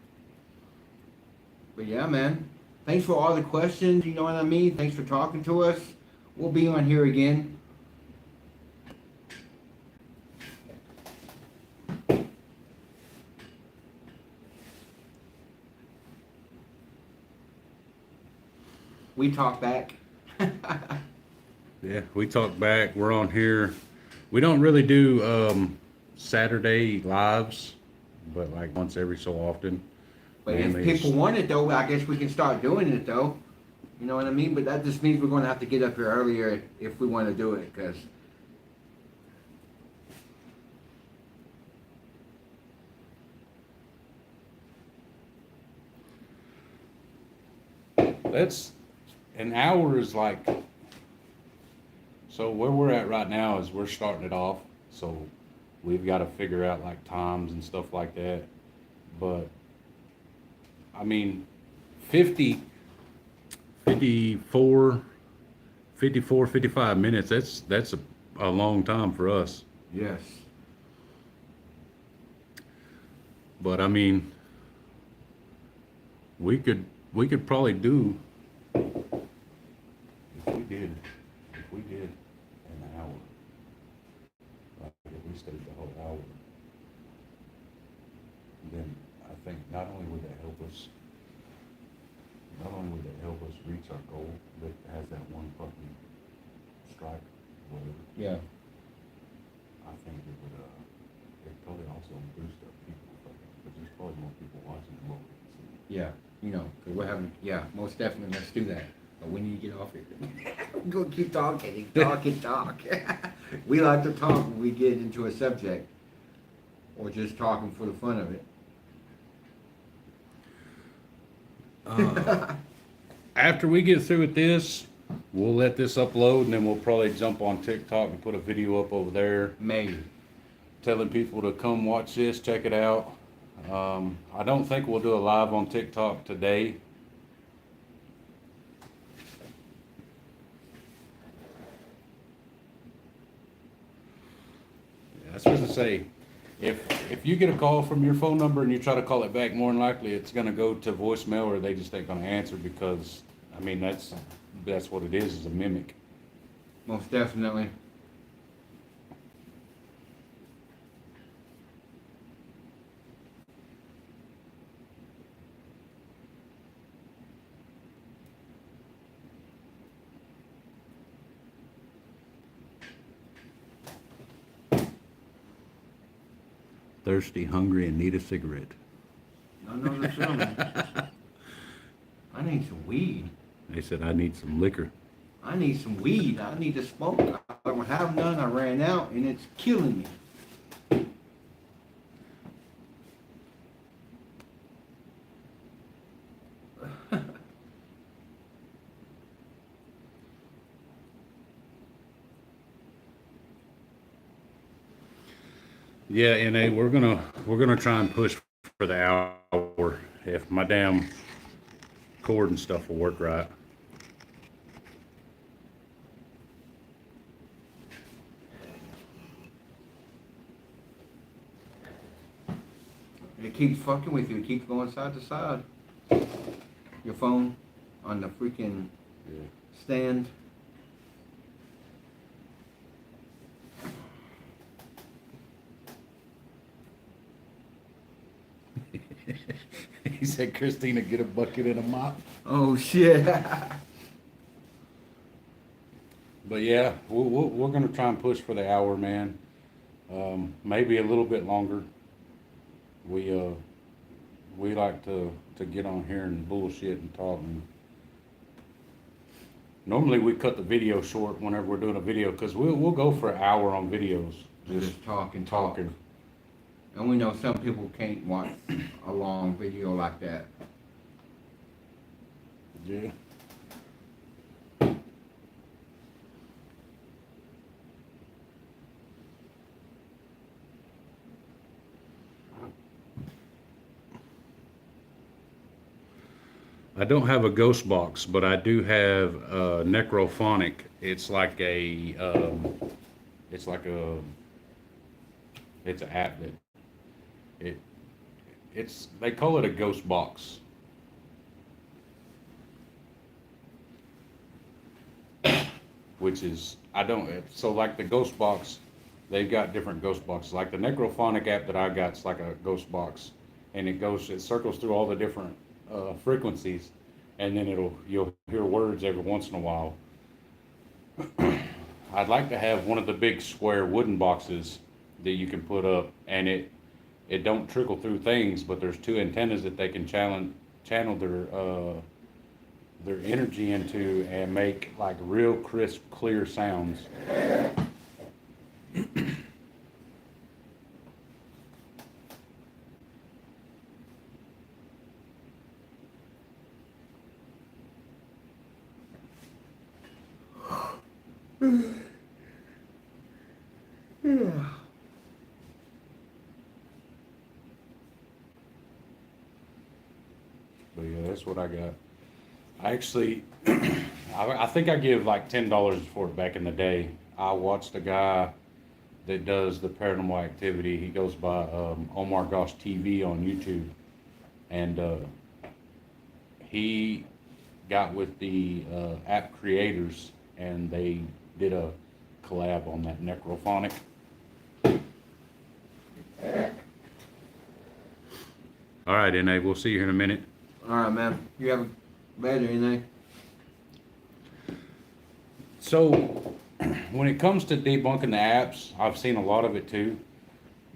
But yeah, man, thanks for all the questions, you know what I mean? Thanks for talking to us. We'll be on here again. We talk back. Yeah, we talk back. We're on here. We don't really do Saturday lives, but like once every so often. But Mainly if people want it though, I guess we can start doing it though. You know what I mean? But that just means we're going to have to get up here earlier if we want to do it, because That's an hour is like, so where we're at right now is we're starting it off, so we've got to figure out like times and stuff like that. But I mean 50 54 55 minutes, that's a long time for us. yes. But I mean, we could probably do, if we did an hour, like if we stayed the whole hour, then I think not only would that help us reach our goal that has that one fucking strike, whatever. Yeah. I think it would it probably also boost up people, because there's probably more people watching than what we can see. Yeah. You know, 'cause we're having, yeah, most definitely, let's do that. But we need to get off here. Go keep talking, talk. We like to talk when we get into a subject, or just talking for the fun of it. After we get through with this, we'll let this upload, and then we'll probably jump on TikTok and put a video up over there Maybe. telling people to come watch this, check it out. I don't think we'll do a live on TikTok today. was supposed to say, if you get a call from your phone number and you try to call it back, more than likely it's gonna go to voicemail or they just ain't gonna answer because, I mean, that's what it is a mimic. Most definitely. Thirsty, hungry, and need a cigarette. I know the feeling. I need some weed. They said I need some liquor. I need some weed. I need to smoke. I don't have none. I ran out and it's killing me. Yeah, NA, we're gonna try and push for the hour if my damn cord and stuff will work right. It keeps fucking with you. It keeps going side to side. Your phone on the freaking stand. He said, Christina, get a bucket and a mop. Oh shit. But yeah, we're gonna try and push for the hour, man. Maybe a little bit longer. We like to get on here and bullshit and talk. And normally we cut the video short whenever we're doing a video because we'll go for an hour on videos, Just talking. And we know some people can't watch a long video like that. Yeah. I don't have a ghost box, but I do have necrophonic. It's like it's an app that they call it a ghost box. Which is, so like the ghost box, they've got different ghost boxes. Like the necrophonic app that I got is like a ghost box, and it circles through all the different frequencies, and then you'll hear words every once in a while. I'd like to have one of the big square wooden boxes that you can put up, and it don't trickle through things, but there's two antennas that they can channel their energy into and make like real crisp, clear sounds. Yeah. But yeah, that's what I got. I actually, I think I give like $10 for it back in the day. I watched a guy that does the paranormal activity. He goes by Omar Gosh TV on YouTube, and he got with the app creators, and they did a collab on that necrophonic. All right, NA, we'll see you here in a minute. All right, man. You have a bed or anything? So, when it comes to debunking the apps, I've seen a lot of it too.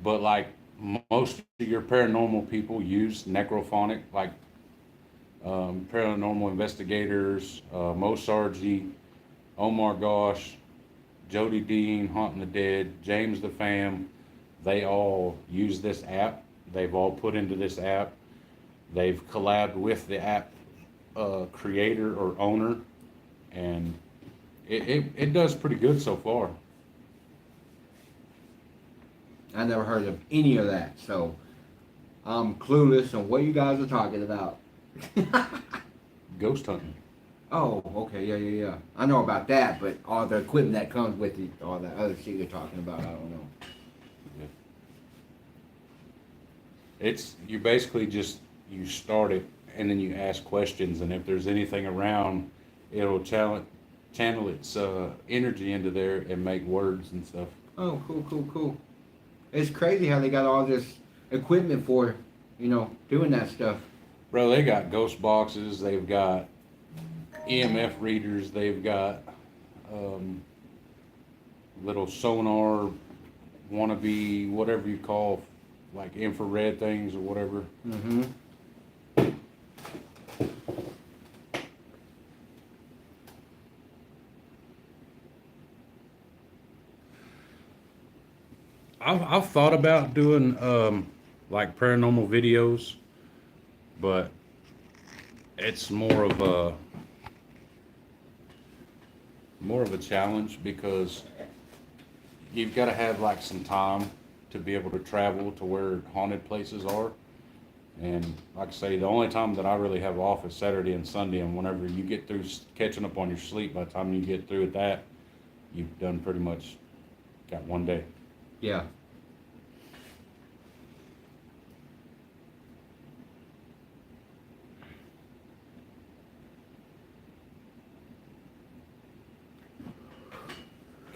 But like most of your paranormal people use necrophonic, like paranormal investigators, Mo Sargi, Omar Gosh, Jody Dean, Haunting the Dead, James the Fam. They all use this app. They've all put into this app. They've collabed with the app creator or owner, and it does pretty good so far. I never heard of any of that, so I'm clueless on what you guys are talking about. Ghost hunting. Oh, okay, yeah. I know about that, but all the equipment that comes with it, all that other shit you're talking about, I don't know. You basically just, you start it and then you ask questions, and if there's anything around, it'll channel its energy into there and make words and stuff. Oh, cool. It's crazy how they got all this equipment for, doing that stuff. Bro, they got ghost boxes, they've got EMF readers, they've got little sonar, wannabe, whatever you call, like infrared things or whatever. Mm-hmm. I've thought about doing like paranormal videos, but it's more of a challenge because you've got to have like some time to be able to travel to where haunted places are. And like I say, the only time that I really have off is Saturday and Sunday, and whenever you get through catching up on your sleep, by the time you get through with that, you've done pretty much got one day. Yeah.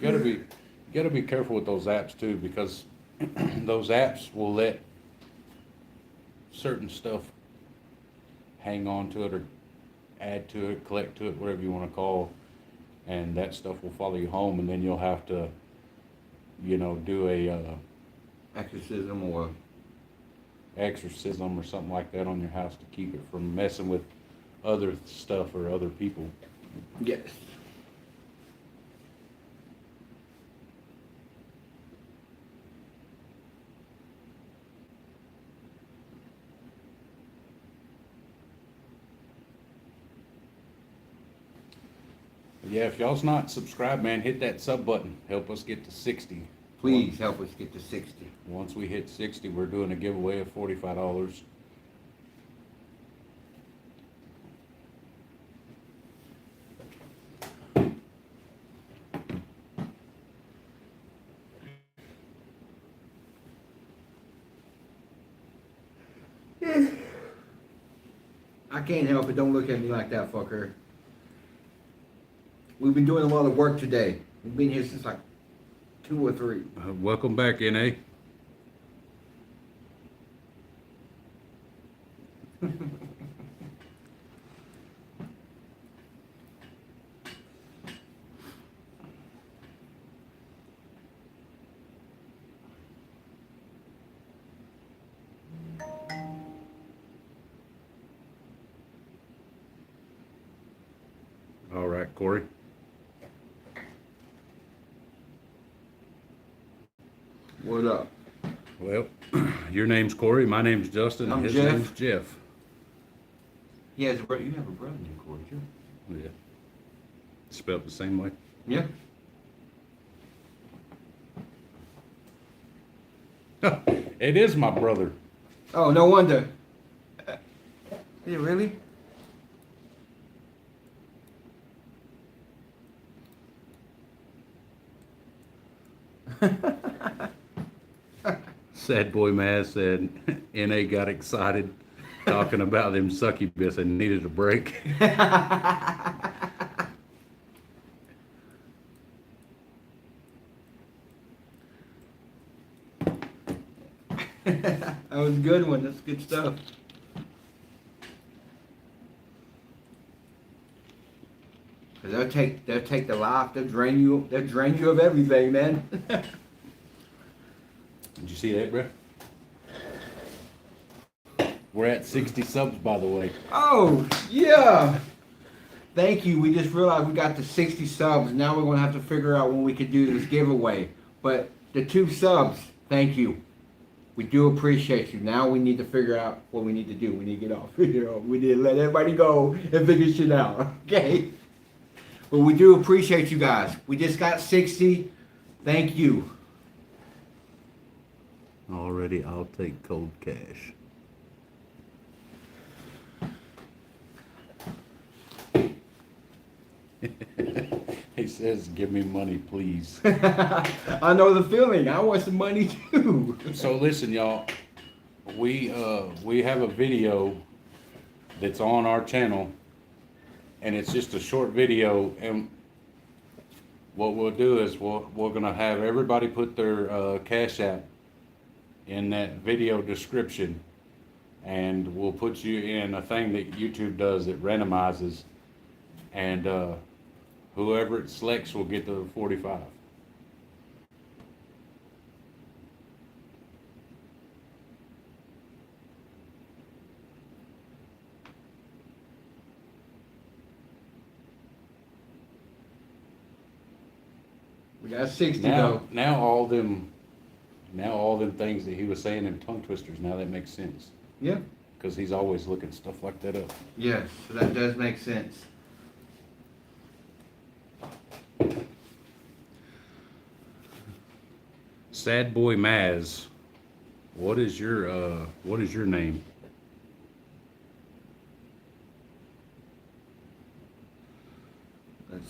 You gotta be careful with those apps too, because those apps will let certain stuff hang on to it or add to it, collect to it, whatever you want to call, and that stuff will follow you home, and then you'll have to, do a Exorcism or exorcism or something like that on your house to keep it from messing with other stuff or other people. yes. Yeah, if y'all's not subscribed, man, hit that sub button. Help us get to 60. Please help us get to 60. Once we hit 60, we're doing a giveaway of $45. I can't help it. Don't look at me like that, fucker. We've been doing a lot of work today. We've been here since like 2 or 3. Welcome back, NA. All right, Corey. What up? Well, your name's Corey, my name's Justin, I'm and his Jeff. name's Jeff. He has a brother. You have a brother named Corey, too. Yeah. Spelled the same way. Yeah. It is my brother. Oh, no wonder. Is it really? Sad Boy Maz said NA got excited talking about them succubus and needed a break. That was a good one. That's good stuff. Cause they'll take the life. They'll drain you of everything, man. Did you see that, bro? We're at 60 subs, by the way. Oh yeah. Thank you. We just realized we got to 60 subs. Now we're gonna have to figure out when we could do this giveaway. But the 2 subs, thank you. We do appreciate you. Now we need to figure out what we need to do. We need to get off. We need to let everybody go and figure shit out. Okay? But we do appreciate you guys. We just got 60. Thank you. Already, I'll take cold cash. He says, give me money, please. I know the feeling. I want some money too. So listen, y'all. we have a video that's on our channel, and it's just a short video. And what we'll do is we're gonna have everybody put their Cash App in that video description, and we'll put you in a thing that YouTube does that randomizes, and whoever it selects will get the 45. We got 60 Now, though. now all them things that he was saying in tongue twisters, now that makes sense. Yeah. Because he's always looking stuff like that up. Yes, so that does make sense. Sad Boy Maz, what is your name?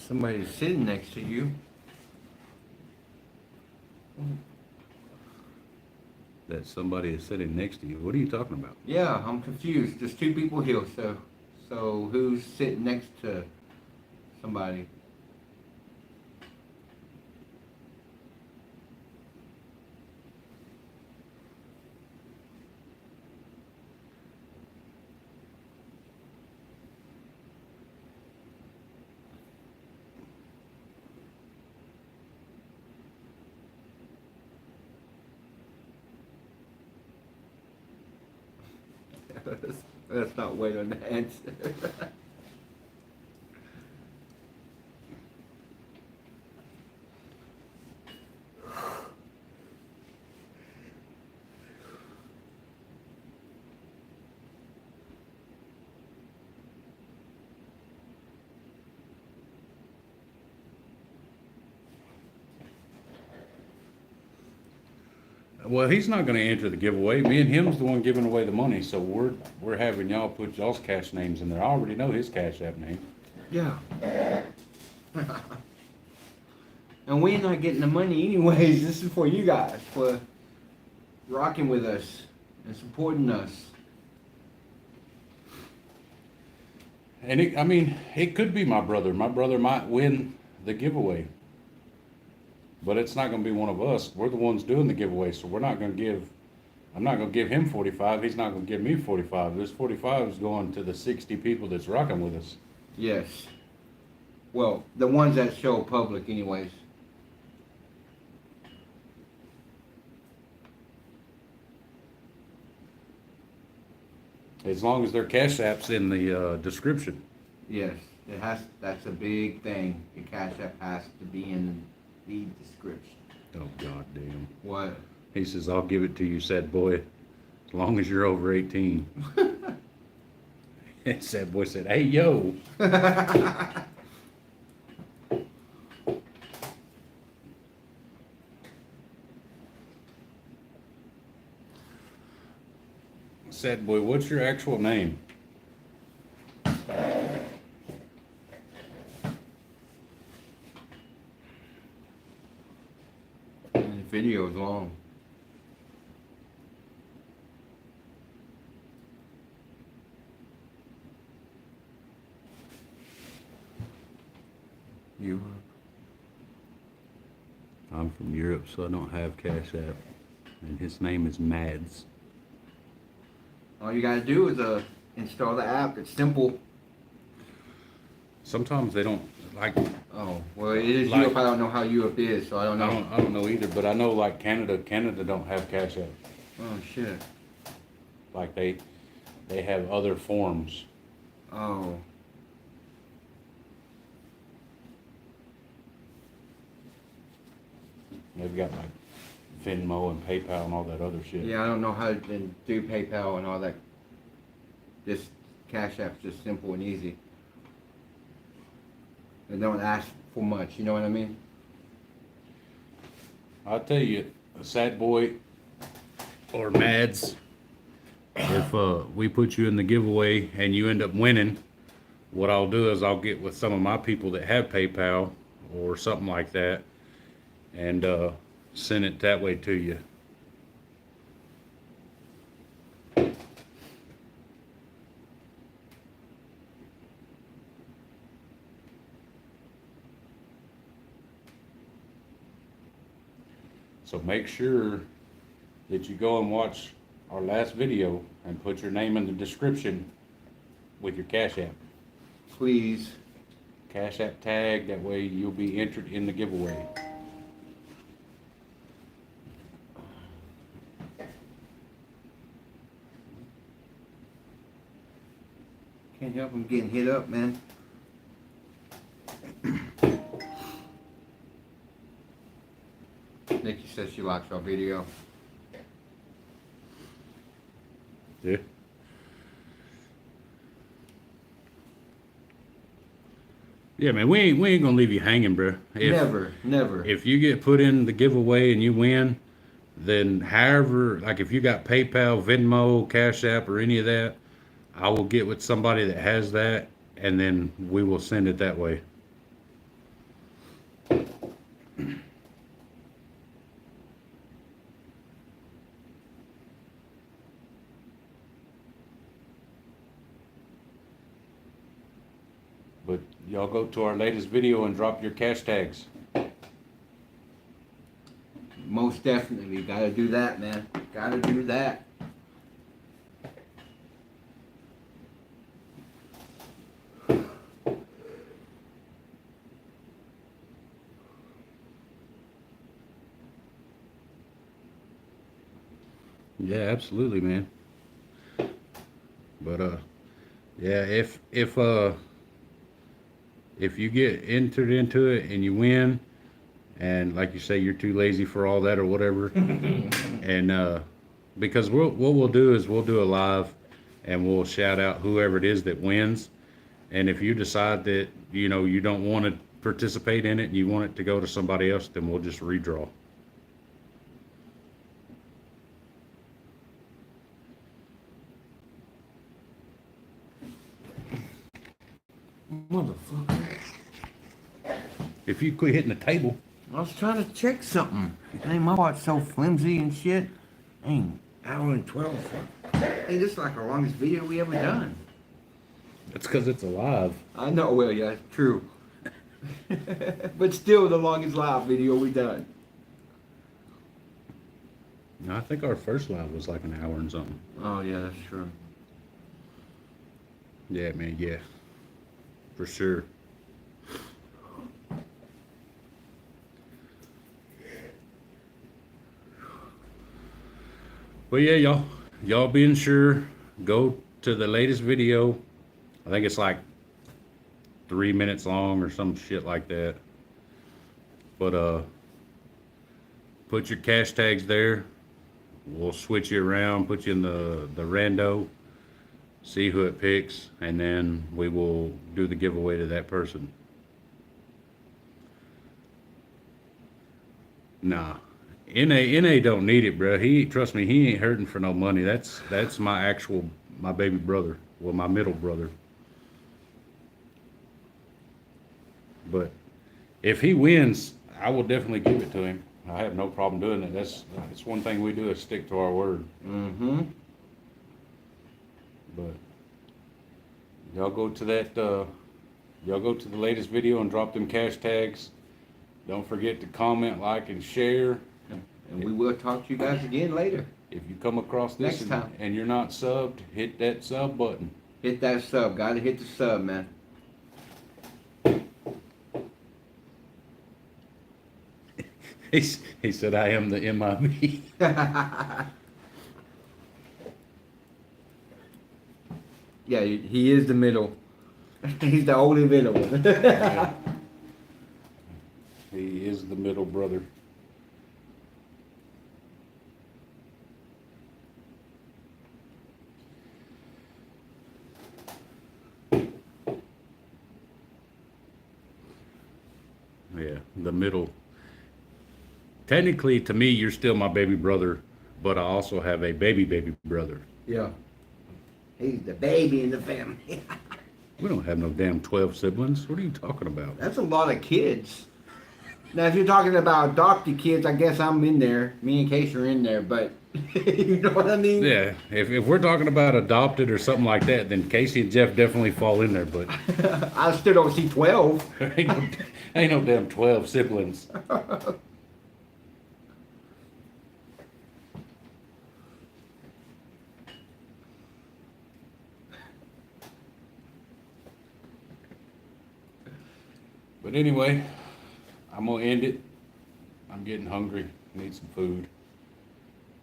Somebody's sitting next to you. That somebody is sitting next to you. What are you talking about? Yeah, I'm confused. There's two people here, so who's sitting next to somebody? Let's not wait on the answer. Well, he's not going to enter the giveaway. Me and him's the one giving away the money, so we're having y'all put y'all's cash names in there. I already know his Cash App name. Yeah. And we're not getting the money anyways. This is for you guys, for rocking with us and supporting us. And it could be my brother. My brother might win the giveaway. But it's not going to be one of us. We're the ones doing the giveaway, so I'm not going to give him 45. He's not going to give me 45. This 45 is going to the 60 people that's rocking with us. Yes. Well, the ones that show public anyways. As long as their Cash App's in the description. Yes. That's a big thing. Your Cash App has to be in the description. Oh, God damn. What? He says, I'll give it to you, Sad Boy, as long as you're over 18. And Sad Boy said, hey, yo. Sad Boy, what's your actual name? The video is long. Europe. I'm from Europe, so I don't have Cash App. And his name is Mads. All you gotta do is install the app. It's simple. Sometimes they don't like. Oh, well, it is Like- Europe. I don't know how Europe is, so I don't know. I don't know either, but I know like Canada don't have Cash App. Oh shit. Like they have other forms. Oh. They've got like Venmo and PayPal and all that other shit. Yeah, I don't know how to do PayPal and all that. This Cash App's just simple and easy. They don't ask for much, you know what I mean? I'll tell you, Sad Boy or Mads, if we put you in the giveaway and you end up winning, what I'll do is I'll get with some of my people that have PayPal or something like that and send it that way to you. So make sure that you go and watch our last video and put your name in the description with your Cash App. Please. Cash App tag, that way you'll be entered in the giveaway. Can't help him getting hit up, man. Nikki says she likes our video. Yeah. Yeah, man, we ain't gonna leave you hanging, bro. Never. If you get put in the giveaway and you win, then however, like if you got PayPal, Venmo, Cash App, or any of that, I will get with somebody that has that, and then we will send it that way. But y'all go to our latest video and drop your cash tags. Most definitely. Gotta do that, man. Gotta do that. Yeah, absolutely, man. But yeah, if you get entered into it and you win, and like you say, you're too lazy for all that or whatever, and because what we'll do is we'll do a live, and we'll shout out whoever it is that wins, and if you decide that you don't want to participate in it and you want it to go to somebody else, then we'll just redraw. Motherfucker. If you quit hitting the table. I was trying to check something. Hey, my part's so flimsy and shit. Dang, hour and 12. Hey, this is like the longest video we ever done. That's because it's alive. I know, well, yeah, true. But still the longest live video we done. No, I think our first live was like an hour and something. Oh, yeah, that's true. Yeah, man, yeah. For sure. But yeah, y'all being sure, go to the latest video. I think it's like 3 minutes long or some shit like that. But put your cash tags there. We'll switch you around, put you in the rando, see who it picks, and then we will do the giveaway to that person. Nah. NA don't need it, bro. Trust me, he ain't hurting for no money. That's my baby brother. Well, my middle brother. But if he wins, I will definitely give it to him. I have no problem doing it. That's one thing we do is stick to our word. Mm-hmm. But y'all go to that. Y'all go to the latest video and drop them cash tags. Don't forget to comment, like, and share. And we will talk to you guys again later. If you come across this Next time. and you're not subbed, hit that sub button. Hit that sub. Gotta hit the sub, man. He said, I am the MIB. Yeah, he is the middle. He's the only middle one. Yeah. He is the middle brother. Yeah, the middle. Technically, to me, you're still my baby brother, but I also have a baby brother. Yeah. He's the baby in the family. We don't have no damn 12 siblings. What are you talking about? That's a lot of kids. Now, if you're talking about adopted kids, I guess I'm in there. Me and Case are in there, but you know what I mean? Yeah, if we're talking about adopted or something like that, then Casey and Jeff definitely fall in there, but I still don't see 12. ain't no damn 12 siblings. But anyway, I'm gonna end it. I'm getting hungry. Need some food.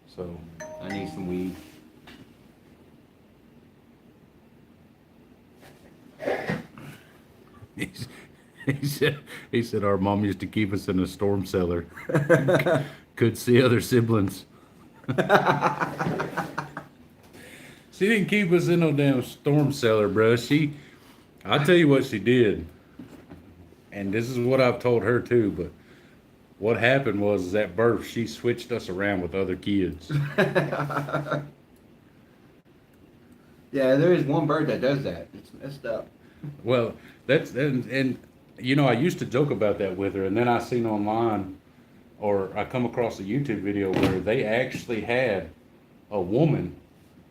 So I need some weed. he said our mom used to keep us in a storm cellar. Could see other siblings. She didn't keep us in no damn storm cellar, bro. I'll tell you what she did. And this is what I've told her too, but what happened was at birth, she switched us around with other kids. Yeah, there is one bird that does that. It's messed up. Well, and you know, I used to joke about that with her, and then I seen online, or I come across a YouTube video where they actually had a woman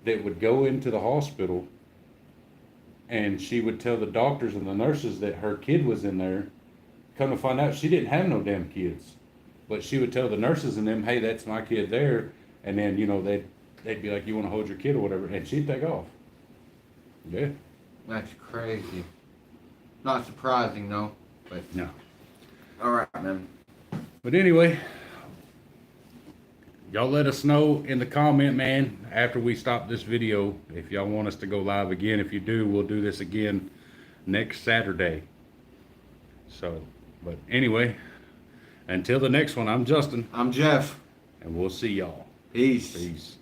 that would go into the hospital, and she would tell the doctors and the nurses that her kid was in there. Come to find out, she didn't have no damn kids, but she would tell the nurses and them, "Hey, that's my kid there," and then you know they'd be like, "You want to hold your kid or whatever," and she'd take off. Yeah. That's crazy. Not surprising, though. But No. all right, man. But anyway, y'all let us know in the comment, man, after we stop this video, if y'all want us to go live again. If you do, we'll do this again next Saturday. So, but anyway, until the next one, I'm Justin, I'm Jeff. and we'll see y'all. Peace. Peace.